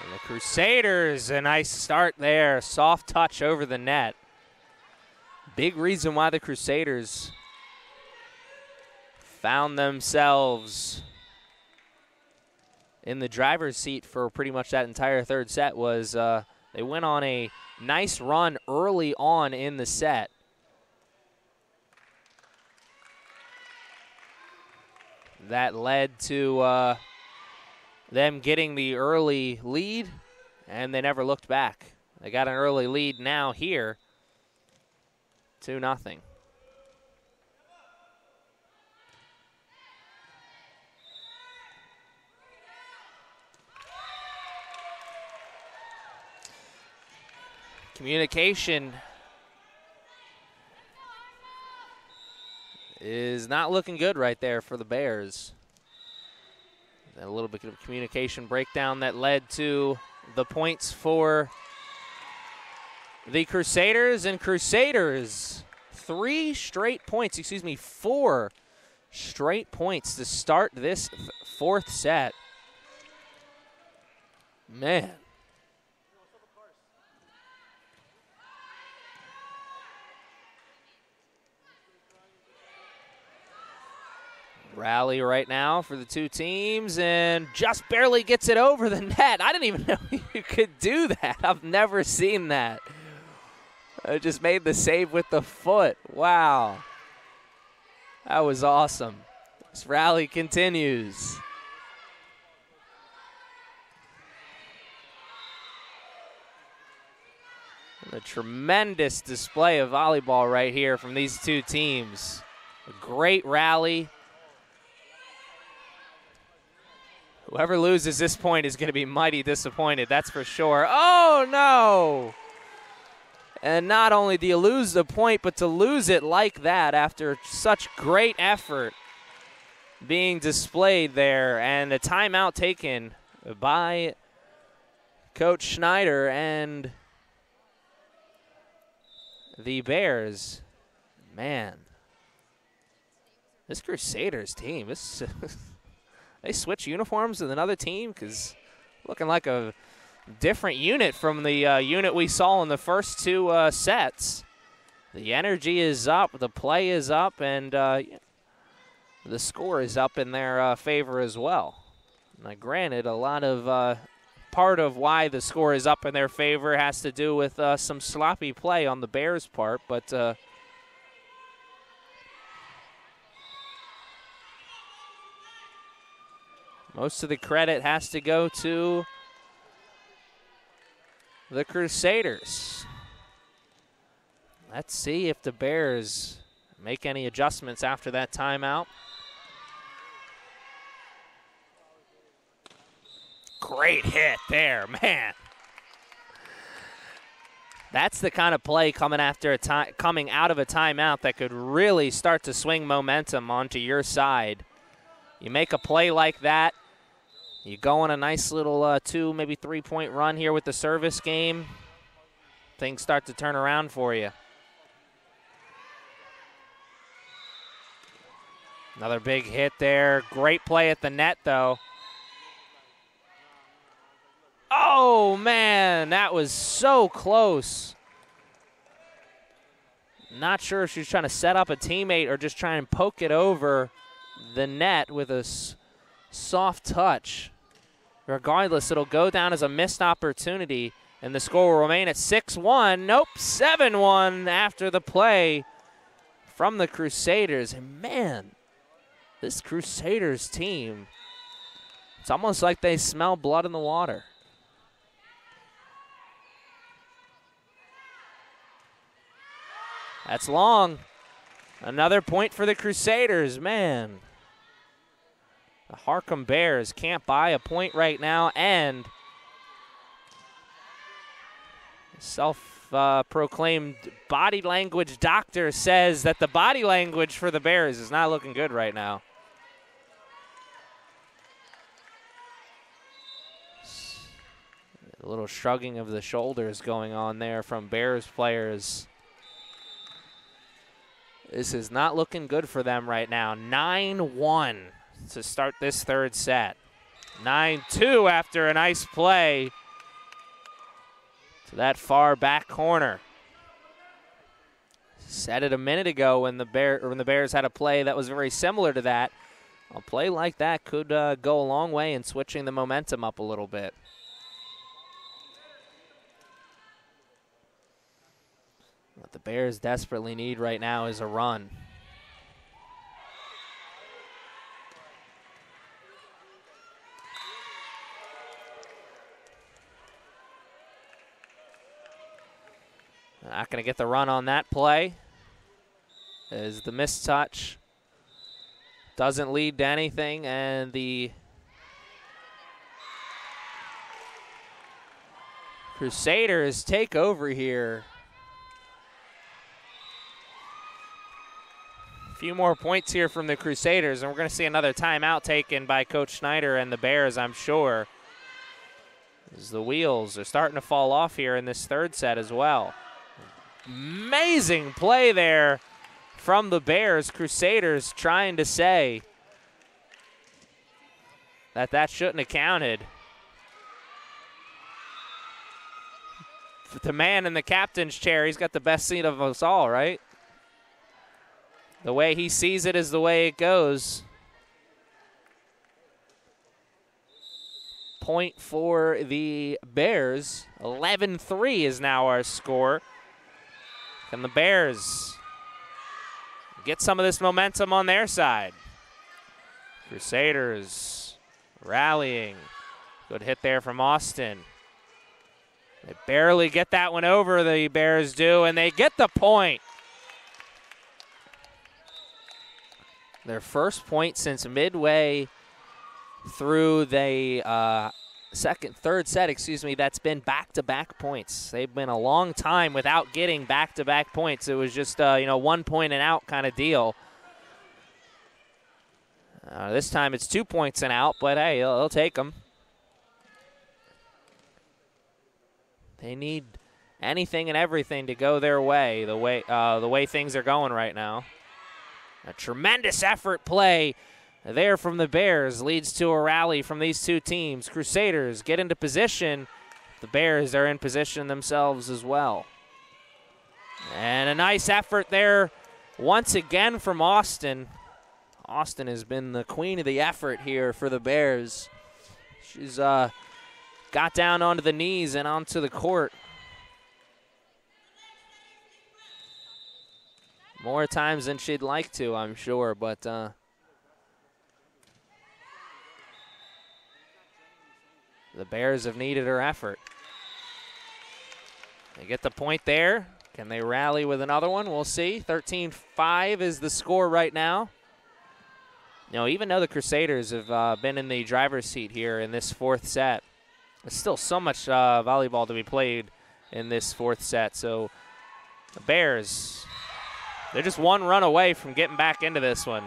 And the Crusaders, a nice start there. Soft touch over the net. Big reason why the Crusaders found themselves in the driver's seat for pretty much that entire third set was they went on a nice run early on in the set. That led to them getting the early lead, and they never looked back. They got an early lead now here, 2-0. Communication is not looking good right there for the Bears. A little bit of communication breakdown that led to the points for the Crusaders. And Crusaders, 4 straight points to start this fourth set. Man. Rally right now for the two teams, and just barely gets it over the net. I didn't even know you could do that. I've never seen that. I just made the save with the foot. Wow. That was awesome. This rally continues. And a tremendous display of volleyball right here from these two teams. A great rally. Whoever loses this point is going to be mighty disappointed, that's for sure. Oh, no! And not only do you lose the point, but to lose it like that after such great effort being displayed there, and a timeout taken by Coach Schneider and the Bears. Man, this Crusaders team, this they switch uniforms with another team, because looking like a different unit from the unit we saw in the first two sets. The energy is up, the play is up, and the score is up in their favor as well. Now, granted, a lot of part of why the score is up in their favor has to do with some sloppy play on the Bears' part, but most of the credit has to go to the Crusaders. Let's see if the Bears make any adjustments after that timeout. Great hit there, man. That's the kind of play coming out of a timeout that could really start to swing momentum onto your side. You make a play like that, you go on a nice little 2, maybe 3-point run here with the service game. Things start to turn around for you. Another big hit there. Great play at the net, though. Oh, man, that was so close. Not sure if she was trying to set up a teammate or just try and poke it over the net with a soft touch. Regardless, it'll go down as a missed opportunity, and the score will remain at 6-1. Nope, 7-1 after the play from the Crusaders. And, man, this Crusaders team, it's almost like they smell blood in the water. That's long. Another point for the Crusaders, man. The Harcum Bears can't buy a point right now, and self-proclaimed body language doctor says that the body language for the Bears is not looking good right now. A little shrugging of the shoulders going on there from Bears players. This is not looking good for them right now. 9-1 to start this third set. 9-2 after a nice play to that far back corner. Said it a minute ago when the Bears had a play that was very similar to that. A play like that could go a long way in switching the momentum up a little bit. the Bears desperately need right now is a run. Not going to get the run on that play. As the missed touch doesn't lead to anything, and the Crusaders take over here. A few more points here from the Crusaders, and we're going to see another timeout taken by Coach Schneider and the Bears, I'm sure, as the wheels are starting to fall off here in this third set as well. Amazing play there from the Bears. Crusaders trying to say that shouldn't have counted. The man in the captain's chair, he's got the best seat of us all, right? The way he sees it is the way it goes. Point for the Bears. 11-3 is now our score. Can the Bears get some of this momentum on their side? Crusaders rallying. Good hit there from Austin. They barely get that one over, the Bears do, and they get the point. Their first point since midway through the third set, that's been back-to-back points. They've been a long time without getting back-to-back points. It was just, 1 point and out kind of deal. This time it's 2 points and out, but hey, they'll take them. They need anything and everything to go their way, the way things are going right now. A tremendous effort play there from the Bears leads to a rally from these two teams. Crusaders get into position. The Bears are in position themselves as well. And a nice effort there once again from Austin. Austin has been the queen of the effort here for the Bears. She's got down onto the knees and onto the court more times than she'd like to, I'm sure, but the Bears have needed her effort. They get the point there. Can they rally with another one? We'll see. 13-5 is the score right now. Even though the Crusaders have been in the driver's seat here in this fourth set, there's still so much volleyball to be played in this fourth set. So the Bears, they're just one run away from getting back into this one.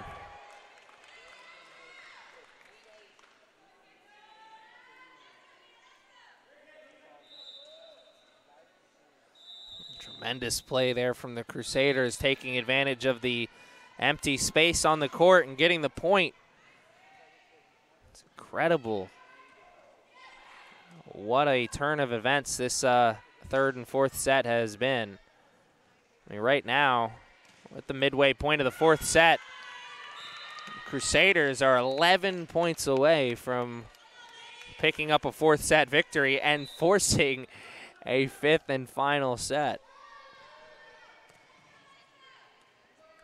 Tremendous play there from the Crusaders, taking advantage of the empty space on the court and getting the point. It's incredible. What a turn of events this third and fourth set has been. Right now, at the midway point of the fourth set, Crusaders are 11 points away from picking up a fourth set victory and forcing a fifth and final set.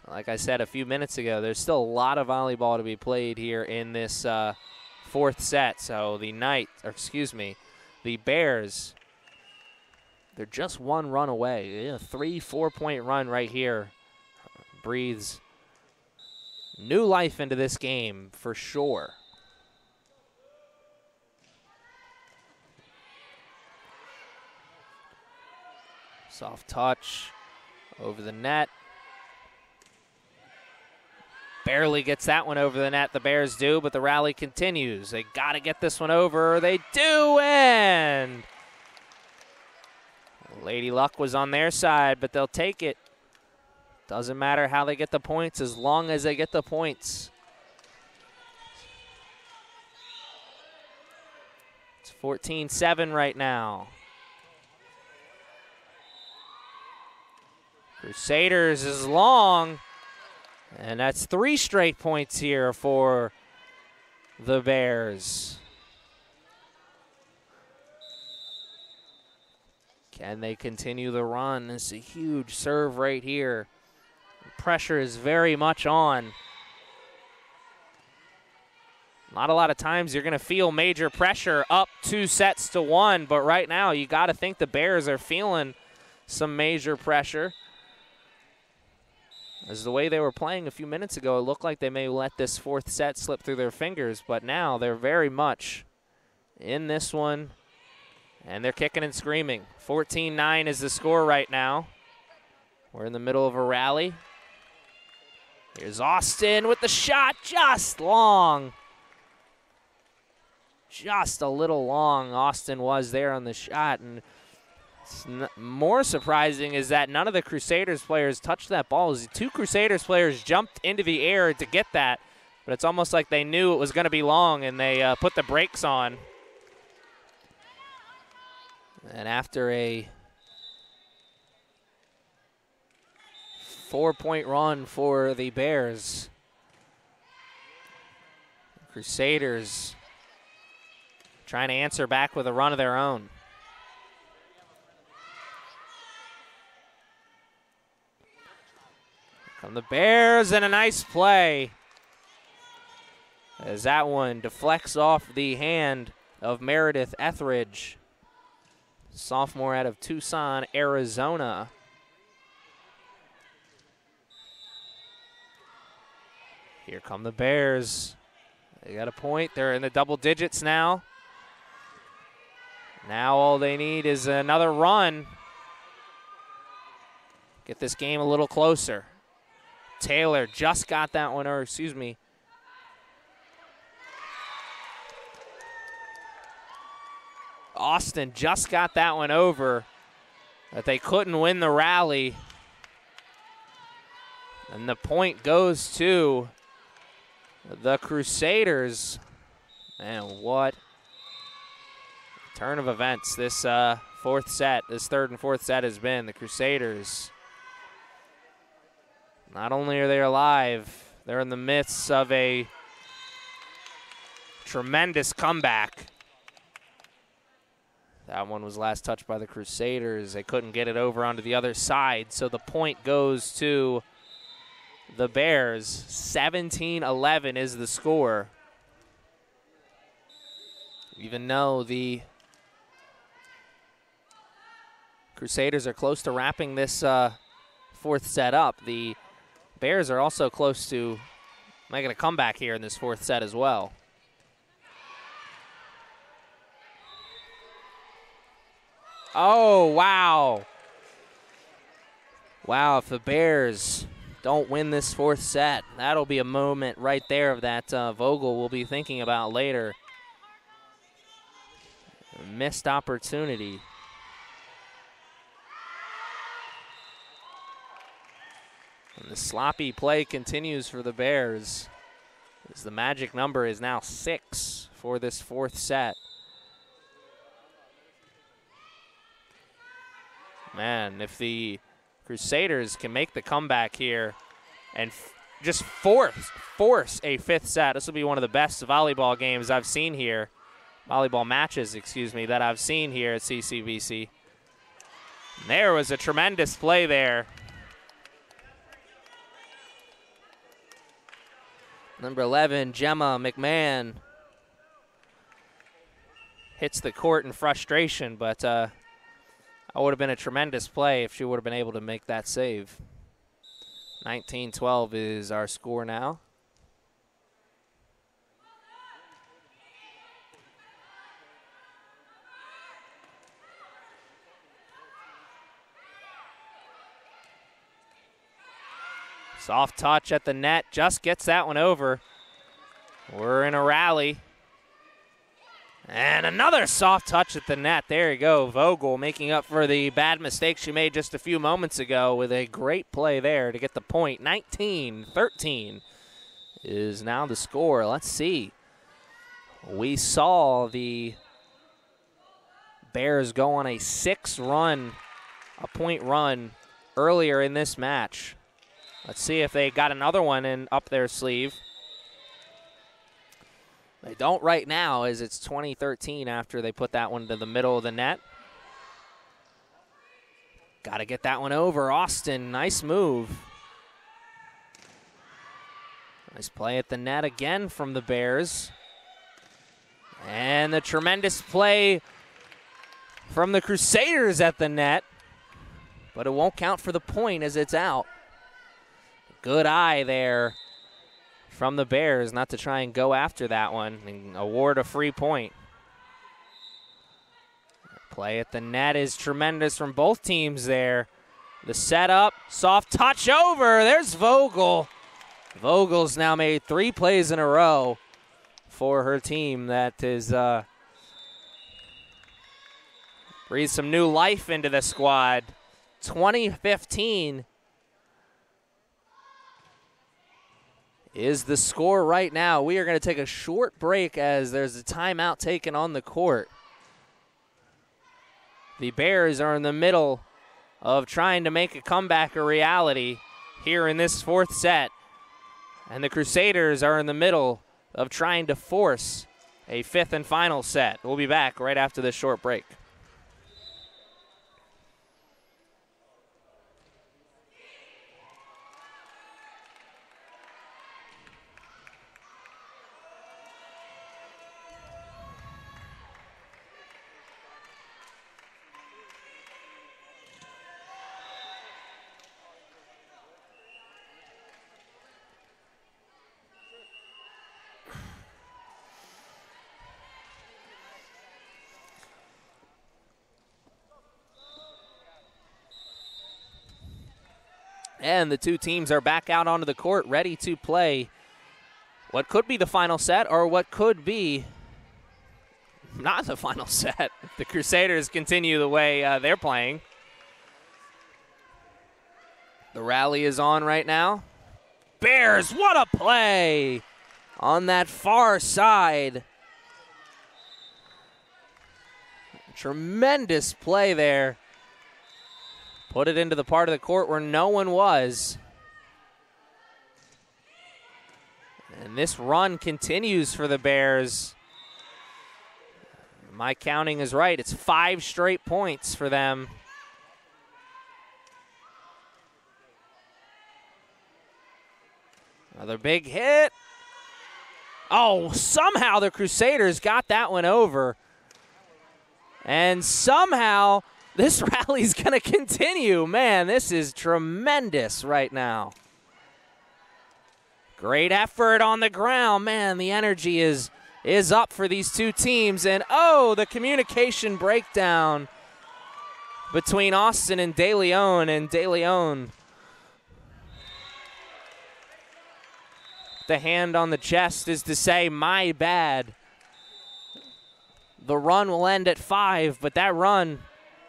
Like I said a few minutes ago, there's still a lot of volleyball to be played here in this fourth set. So the Bears, they're just one run away. A 3-4 point run right here breathes new life into this game for sure. Soft touch over the net. Barely gets that one over the net, the Bears do, but the rally continues. They got to get this one over. They do, and Lady Luck was on their side, but they'll take it. Doesn't matter how they get the points as long as they get the points. It's 14-7 right now. Crusaders is long. And that's 3 straight points here for the Bears. Can they continue the run? It's a huge serve right here. The pressure is very much on. Not a lot of times you're going to feel major pressure up 2-1, but right now you got to think the Bears are feeling some major pressure. As the way they were playing a few minutes ago, it looked like they may let this fourth set slip through their fingers, but now they're very much in this one, and they're kicking and screaming. 14-9 is the score right now. We're in the middle of a rally. Here's Austin with the shot, just long. Just a little long, Austin was there on the shot, and more surprising is that none of the Crusaders players touched that ball. The two Crusaders players jumped into the air to get that, but it's almost like they knew it was going to be long and they put the brakes on. And after a 4-point run for the Bears, Crusaders trying to answer back with a run of their own. Come the Bears, and a nice play as that one deflects off the hand of Meredith Etheridge, sophomore out of Tucson, Arizona. Here come the Bears. They got a point. They're in the double digits now. Now all they need is another run. Get this game a little closer. Taylor just got that one, or excuse me. Austin just got that one over, but they couldn't win the rally. And the point goes to the Crusaders. Man, what turn of events this fourth set, this third and fourth set has been. The Crusaders, not only are they alive, they're in the midst of a tremendous comeback. That one was last touched by the Crusaders. They couldn't get it over onto the other side, so the point goes to the Bears. 17-11 is the score. Even though the Crusaders are close to wrapping this fourth set up, the Bears are also close to making a comeback here in this fourth set as well. Oh, wow. Wow, if the Bears don't win this fourth set, that'll be a moment right there of that Vogel will be thinking about later. A missed opportunity. And the sloppy play continues for the Bears, as the magic number is now 6 for this fourth set. Man, if the Crusaders can make the comeback here and just force a fifth set, this will be one of the best volleyball games I've seen here, volleyball matches, excuse me, that I've seen here at CCBC. And there was a tremendous play there. Number 11, Gemma McMahon, hits the court in frustration, but that would have been a tremendous play if she would have been able to make that save. 19-12 is our score now. Soft touch at the net, just gets that one over. We're in a rally. And another soft touch at the net. There you go. Vogel making up for the bad mistake she made just a few moments ago with a great play there to get the point. 19-13 is now the score. Let's see. We saw the Bears go on a 6-point run earlier in this match. Let's see if they got another one up their sleeve. They don't right now, as it's 20-13 after they put that one to the middle of the net. Got to get that one over. Austin, nice move. Nice play at the net again from the Bears. And the tremendous play from the Crusaders at the net. But it won't count for the point as it's out. Good eye there from the Bears not to try and go after that one and award a free point. Play at the net is tremendous from both teams there. The setup, soft touch over. There's Vogel. Vogel's now made 3 plays in a row for her team. That is breathes some new life into the squad. 20-15 is the score right now. We are going to take a short break as there's a timeout taken on the court. The Bears are in the middle of trying to make a comeback a reality here in this 4th set. And the Crusaders are in the middle of trying to force a 5th and final set. We'll be back right after this short break. And the two teams are back out onto the court, ready to play what could be the final set or what could be not the final set. The Crusaders continue the way they're playing. The rally is on right now. Bears, what a play on that far side. Tremendous play there. Put it into the part of the court where no one was. And this run continues for the Bears. My counting is right. It's 5 straight points for them. Another big hit. Oh, somehow the Crusaders got that one over. And somehow this rally's going to continue. Man, this is tremendous right now. Great effort on the ground. Man, the energy is up for these two teams. And, oh, the communication breakdown between Austin and De Leon. And De Leon, the hand on the chest is to say, my bad. The run will end at 5, but that run,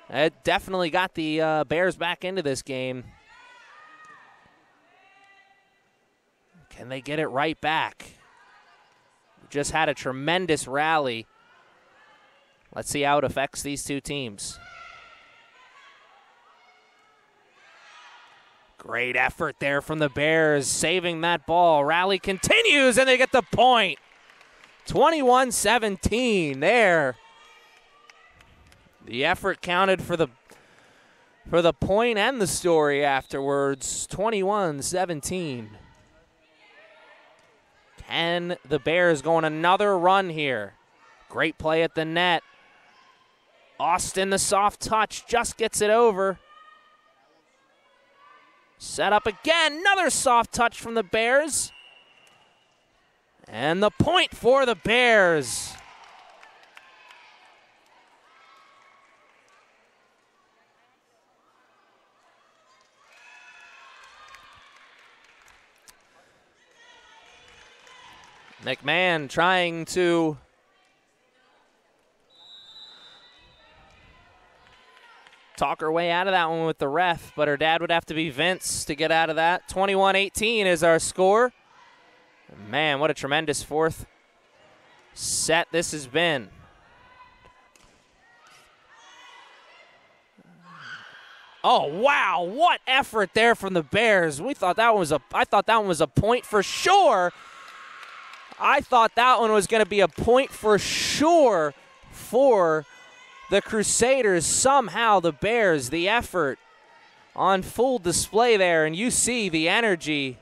it definitely got the Bears back into this game. Can they get it right back? Just had a tremendous rally. Let's see how it affects these two teams. Great effort there from the Bears, saving that ball. Rally continues, and they get the point. 21-17 there. The effort counted for the point and the story afterwards. 21-17. Can the Bears go on another run here? Great play at the net. Austin, the soft touch, just gets it over. Set up again, another soft touch from the Bears. And the point for the Bears. McMahon trying to talk her way out of that one with the ref, but her dad would have to be Vince to get out of that. 21-18 is our score. Man, what a tremendous 4th set this has been. Oh, wow, what effort there from the Bears. I thought that one was a point for sure. I thought that one was going to be a point for sure for the Crusaders. Somehow the Bears, the effort on full display there, and you see the energy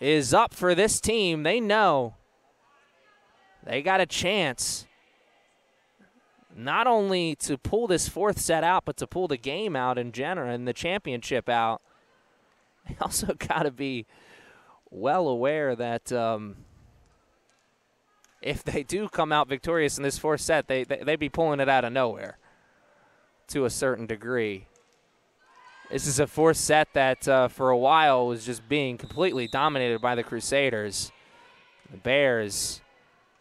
is up for this team. They know they got a chance not only to pull this fourth set out, but to pull the game out in general and the championship out. They also got to be well aware that if they do come out victorious in this fourth set, they'd be pulling it out of nowhere to a certain degree. This is a fourth set that for a while was just being completely dominated by the Crusaders. The Bears,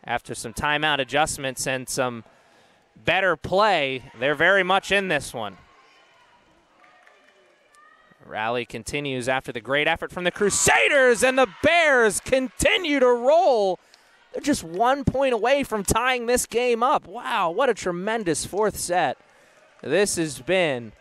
after some timeout adjustments and some better play, they're very much in this one. Rally continues after the great effort from the Crusaders, and the Bears continue to roll. They're just 1 point away from tying this game up. Wow, what a tremendous fourth set this has been.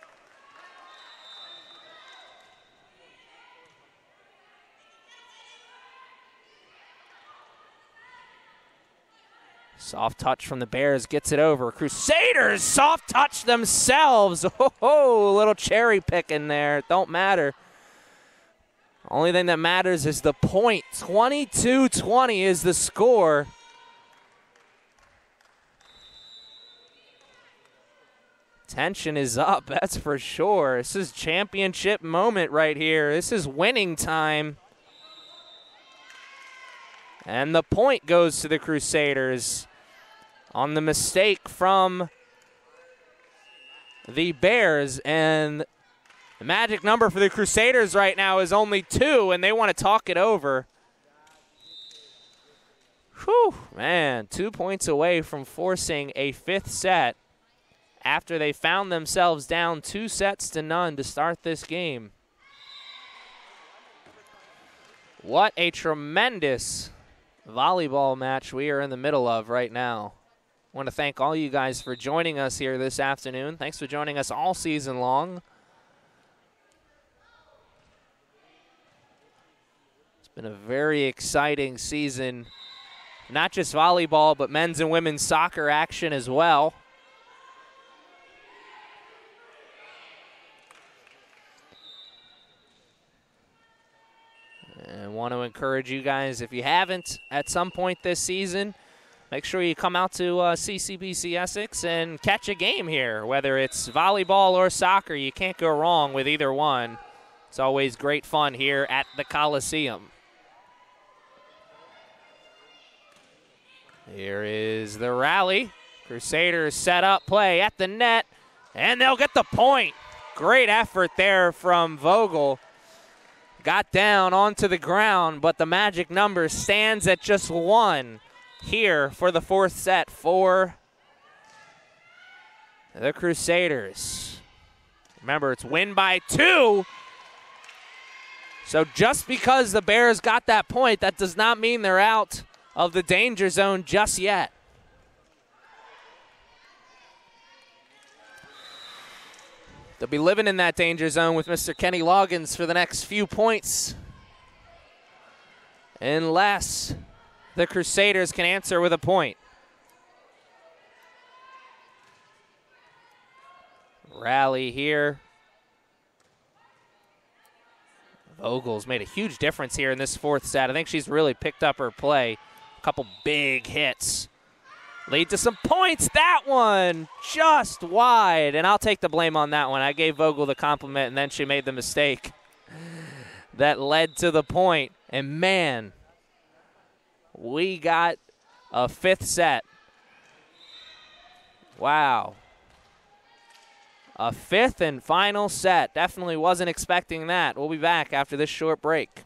Soft touch from the Bears gets it over. Crusaders soft touch themselves. Oh, a little cherry picking there. Don't matter. Only thing that matters is the point. 22-20 is the score. Tension is up, that's for sure. This is championship moment right here. This is winning time. And the point goes to the Crusaders on the mistake from the Bears. And the magic number for the Crusaders right now is only 2, and they want to talk it over. Whew, man, 2 points away from forcing a fifth set after they found themselves down 2-0 to start this game. What a tremendous volleyball match we are in the middle of right now. I want to thank all you guys for joining us here this afternoon. Thanks for joining us all season long. It's been a very exciting season, not just volleyball, but men's and women's soccer action as well. And want to encourage you guys, if you haven't at some point this season, make sure you come out to CCBC Essex and catch a game here. Whether it's volleyball or soccer, you can't go wrong with either one. It's always great fun here at the Coliseum. Here is the rally. Crusaders set up play at the net, and they'll get the point. Great effort there from Vogel. Got down onto the ground, but the magic number stands at just 1 here for the fourth set for the Crusaders. Remember, it's win by 2. So just because the Bears got that point, that does not mean they're out of the danger zone just yet. They'll be living in that danger zone with Mr. Kenny Loggins for the next few points, unless the Crusaders can answer with a point. Rally here. Vogel's made a huge difference here in this fourth set. I think she's really picked up her play. A couple big hits lead to some points. That one just wide, and I'll take the blame on that one. I gave Vogel the compliment, and then she made the mistake that led to the point. And man, we got a fifth set. Wow. A fifth and final set. Definitely wasn't expecting that. We'll be back after this short break.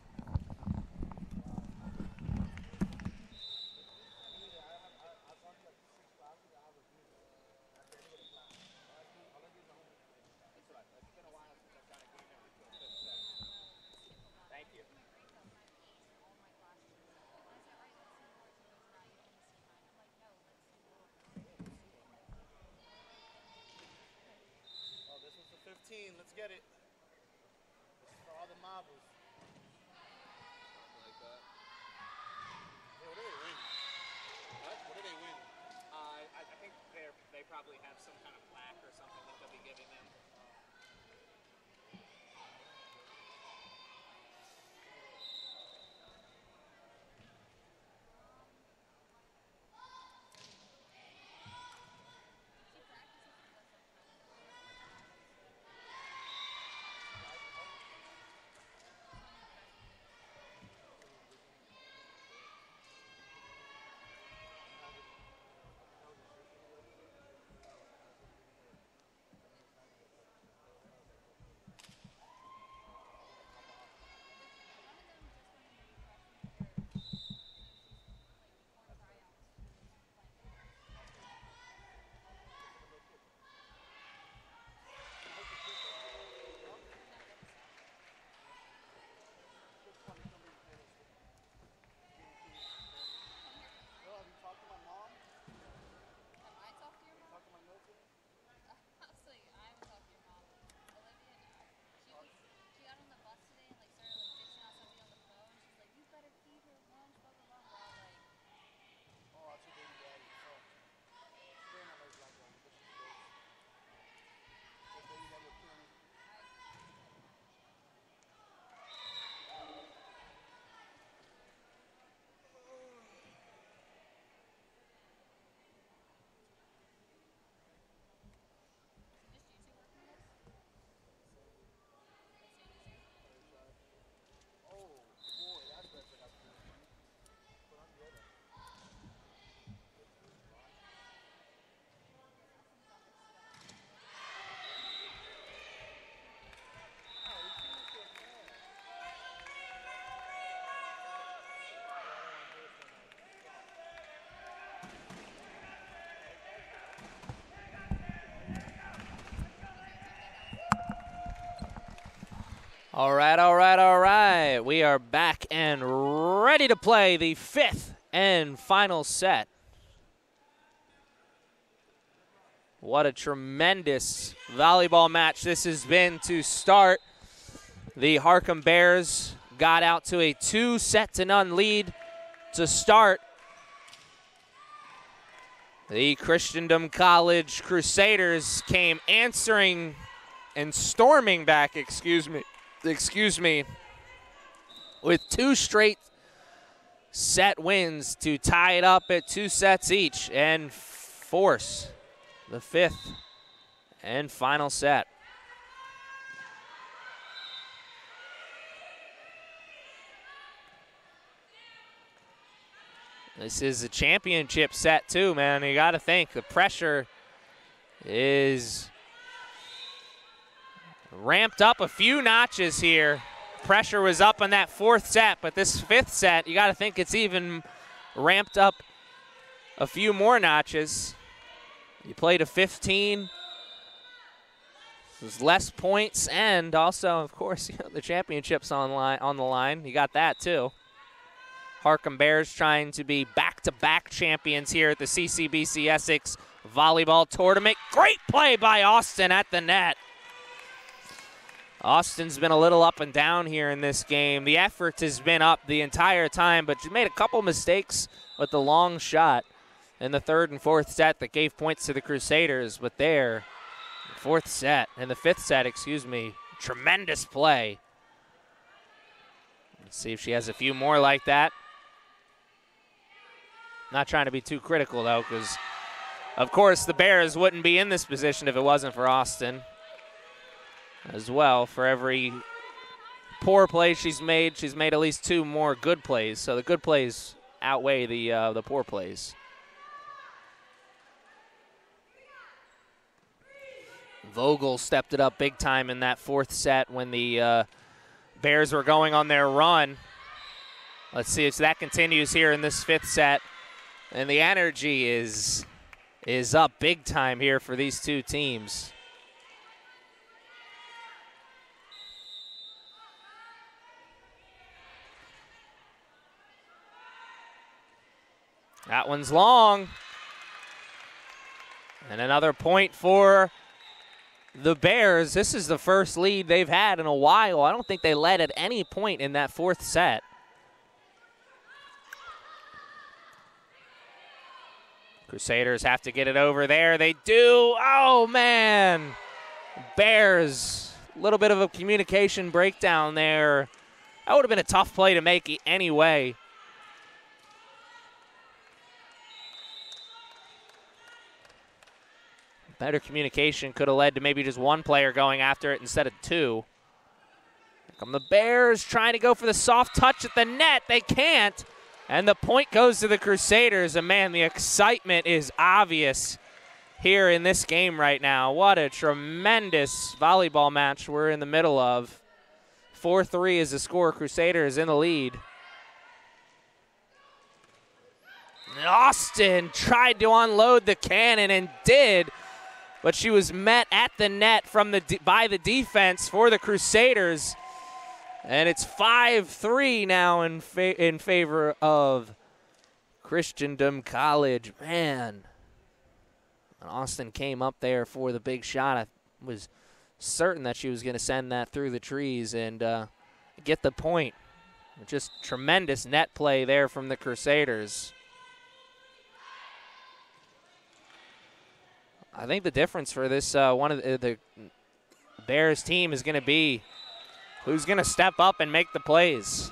Let's get it. This is for all the marbles. Like that. Hey, what do they win? What? What do they win? I think they probably have some kind of plaque or something that they'll be giving them. All right, all right, all right. We are back and ready to play the 5th and final set. What a tremendous volleyball match this has been to start. The Harcum Bears got out to a 2-0 lead to start. The Christendom College Crusaders came answering and storming back, excuse me, with 2 straight set wins to tie it up at 2 sets each and force the 5th and final set. This is a championship set too, man. You got to think the pressure is ramped up a few notches here. Pressure was up on that 4th set, but this 5th set, you got to think it's even ramped up a few more notches. You played a 15. There's less points, and also, of course, the championship's on the line. You got that too. Harcum Bears trying to be back-to-back champions here at the CCBC Essex Volleyball Tournament. Great play by Austin at the net. Austin's been a little up and down here in this game. The effort has been up the entire time, but she made a couple mistakes with the long shot in the 3rd and 4th set that gave points to the Crusaders. But there, the 4th set, and the 5th set, tremendous play. Let's see if she has a few more like that. Not trying to be too critical, though, because, of course, the Bears wouldn't be in this position if it wasn't for Austin as well. For every poor play she's made at least 2 more good plays. So the good plays outweigh the poor plays. Vogel stepped it up big time in that 4th set when the Bears were going on their run. Let's see if that continues here in this 5th set. And the energy is up big time here for these 2 teams. That one's long. And another point for the Bears. This is the first lead they've had in a while. I don't think they led at any point in that 4th set. Crusaders have to get it over there. They do. Oh, man. Bears, a little bit of a communication breakdown there. That would have been a tough play to make anyway. Better communication could have led to maybe just 1 player going after it instead of 2. Here come the Bears trying to go for the soft touch at the net. They can't. And the point goes to the Crusaders. And, man, the excitement is obvious here in this game right now. What a tremendous volleyball match we're in the middle of. 4-3 is the score. Crusaders in the lead. And Austin tried to unload the cannon and did, but she was met at the net by the defense for the Crusaders. And it's 5-3 now in favor of Christendom College. Man, when Austin came up there for the big shot, I was certain that she was going to send that through the trees and get the point. Just tremendous net play there from the Crusaders. I think the difference for this one of the Bears team is going to be who's going to step up and make the plays.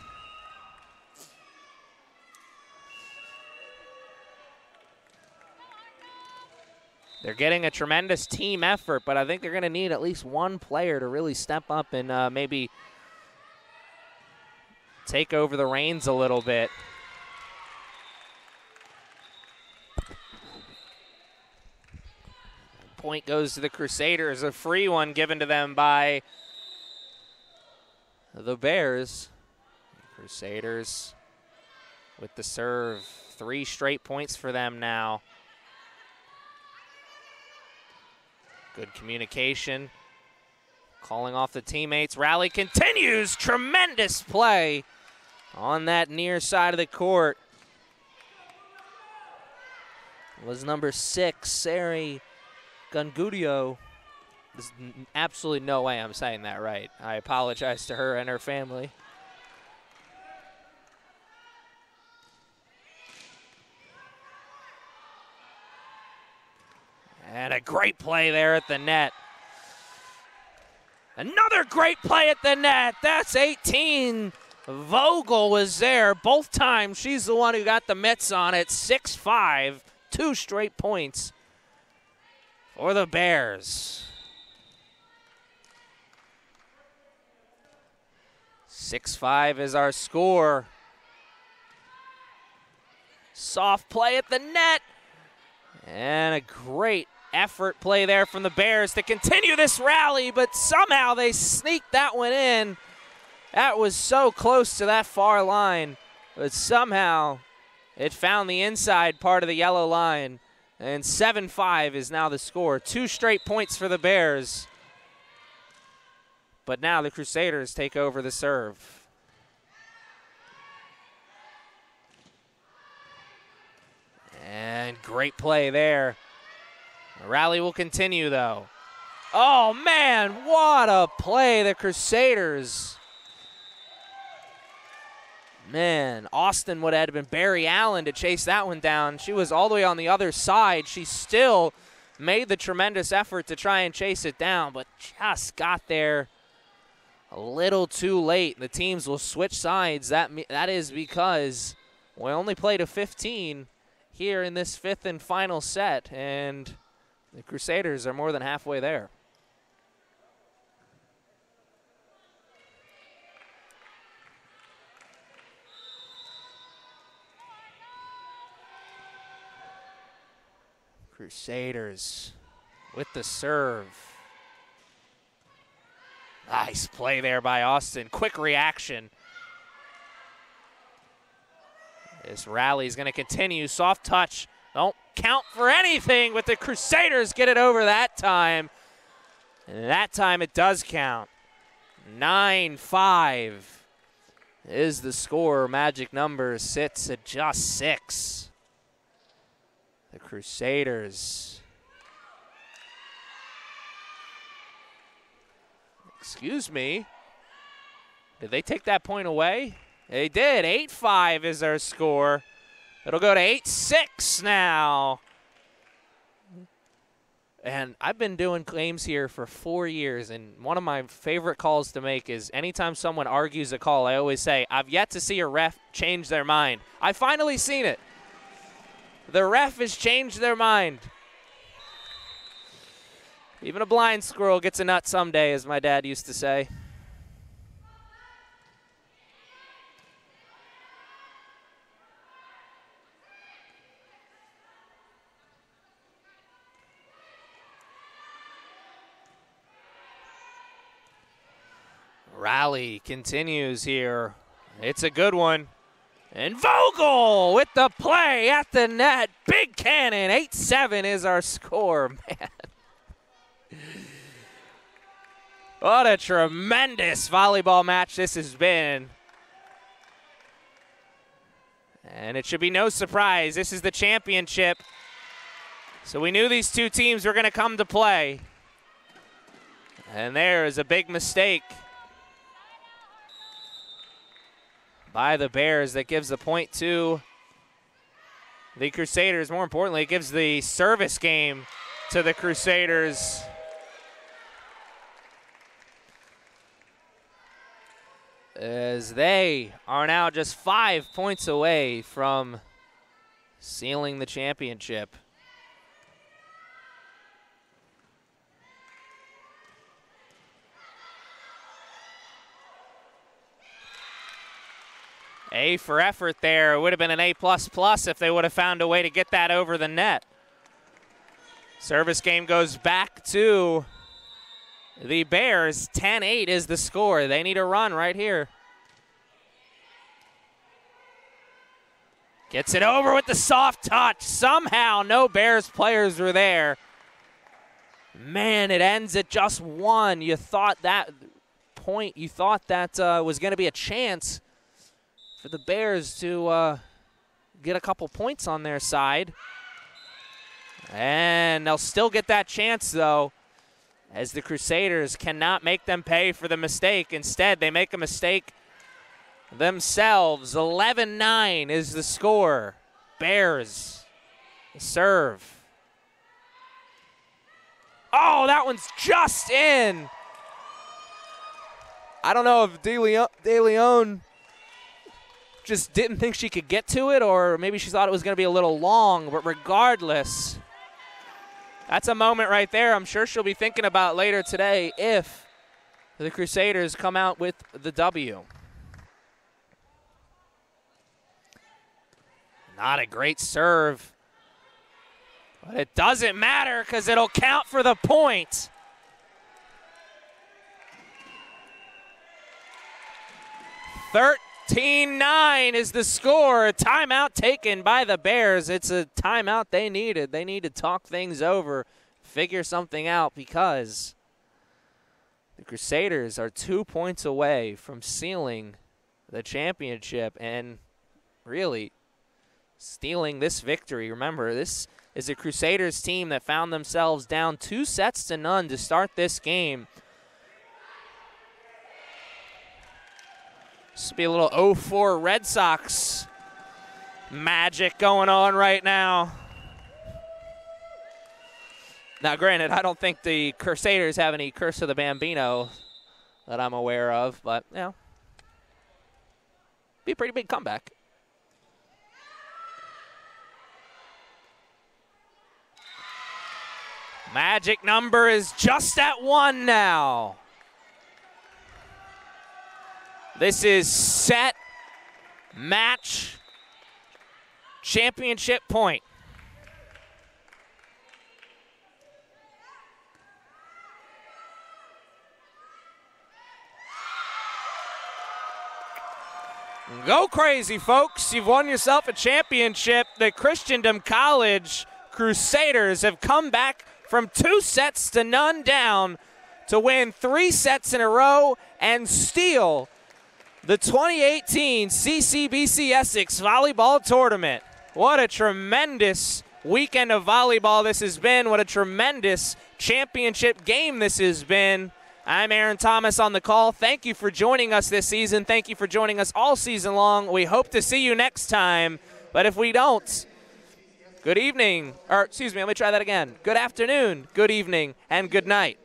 They're getting a tremendous team effort, but I think they're going to need at least 1 player to really step up and maybe take over the reins a little bit. Point goes to the Crusaders, a free one given to them by the Bears. Crusaders with the serve. 3 straight points for them now. Good communication. calling off the teammates. Rally continues. Tremendous play on that near side of the court. It was number 6, Sari Gungudio. There's absolutely no way I'm saying that right. I apologize to her and her family. And a great play there at the net. Another great play at the net. That's 18. Vogel was there both times. She's the one who got the mitts on it. 6-5, 2 straight points for the Bears. 6-5 is our score. Soft play at the net. And a great effort play there from the Bears to continue this rally, but somehow they sneaked that one in. That was so close to that far line, but somehow it found the inside part of the yellow line. And 7-5 is now the score. 2 straight points for the Bears. But now the Crusaders take over the serve. And great play there. The rally will continue, though. Oh, man, what a play, the Crusaders. Man, Austin would have been Barry Allen to chase that one down. She was all the way on the other side. She still made the tremendous effort to try and chase it down, but just got there a little too late. The teams will switch sides. That is because we only played a 15 here in this 5th and final set, and the Crusaders are more than halfway there. Crusaders with the serve. Nice play there by Austin. Quick reaction. This rally is going to continue. Soft touch. Don't count for anything, but the Crusaders get it over that time. And that time it does count. 9-5 is the score. Magic number sits at just 6. The Crusaders. Excuse me. Did they take that point away? They did. 8-5 is our score. It'll go to 8-6 now. And I've been doing games here for 4 years, and one of my favorite calls to make is anytime someone argues a call, I always say, I've yet to see a ref change their mind. I've finally seen it. The ref has changed their mind. Even a blind squirrel gets a nut someday, as my dad used to say. Rally continues here. It's a good one. And Vogel with the play at the net. Big cannon. 8-7 is our score, man. What a tremendous volleyball match this has been. And it should be no surprise. This is the championship. So we knew these two teams were going to come to play. And there is a big mistake by the Bears that gives the point to the Crusaders. More importantly, it gives the service game to the Crusaders. As they are now just 5 points away from sealing the championship. A for effort there. It would have been an A++ if they would have found a way to get that over the net. Service game goes back to the Bears. 10-8 is the score. They need a run right here. Gets it over with the soft touch. Somehow no Bears players were there. Man, it ends at just 1. You thought that was going to be a chance for the Bears to get a couple points on their side. And they'll still get that chance, though, as the Crusaders cannot make them pay for the mistake. Instead, they make a mistake themselves. 11-9 is the score. Bears serve. Oh, that one's just in. I don't know if De Leon just didn't think she could get to it, or maybe she thought it was going to be a little long, but regardless, that's a moment right there I'm sure she'll be thinking about later today if the Crusaders come out with the W. Not a great serve, but it doesn't matter because it'll count for the point. $13-9 is the score. A timeout taken by the Bears. It's a timeout they needed. They need to talk things over, figure something out, because the Crusaders are 2 points away from sealing the championship and really stealing this victory. Remember, this is a Crusaders team that found themselves down 2-0 to start this game. This will be a little 0-4 Red Sox magic going on right now. Now, granted, I don't think the Crusaders have any Curse of the Bambino that I'm aware of, but, you know, be a pretty big comeback. Magic number is just at 1 now. This is set, match, championship point. Go crazy, folks. You've won yourself a championship. The Christendom College Crusaders have come back from 2-0 down to win 3 sets in a row and steal the 2018 CCBC Essex Volleyball Tournament. What a tremendous weekend of volleyball this has been. What a tremendous championship game this has been. I'm Aaron Thomas on the call. Thank you for joining us this season. Thank you for joining us all season long. We hope to see you next time. But if we don't, good evening. Or, excuse me, let me try that again. Good afternoon, good evening, and good night.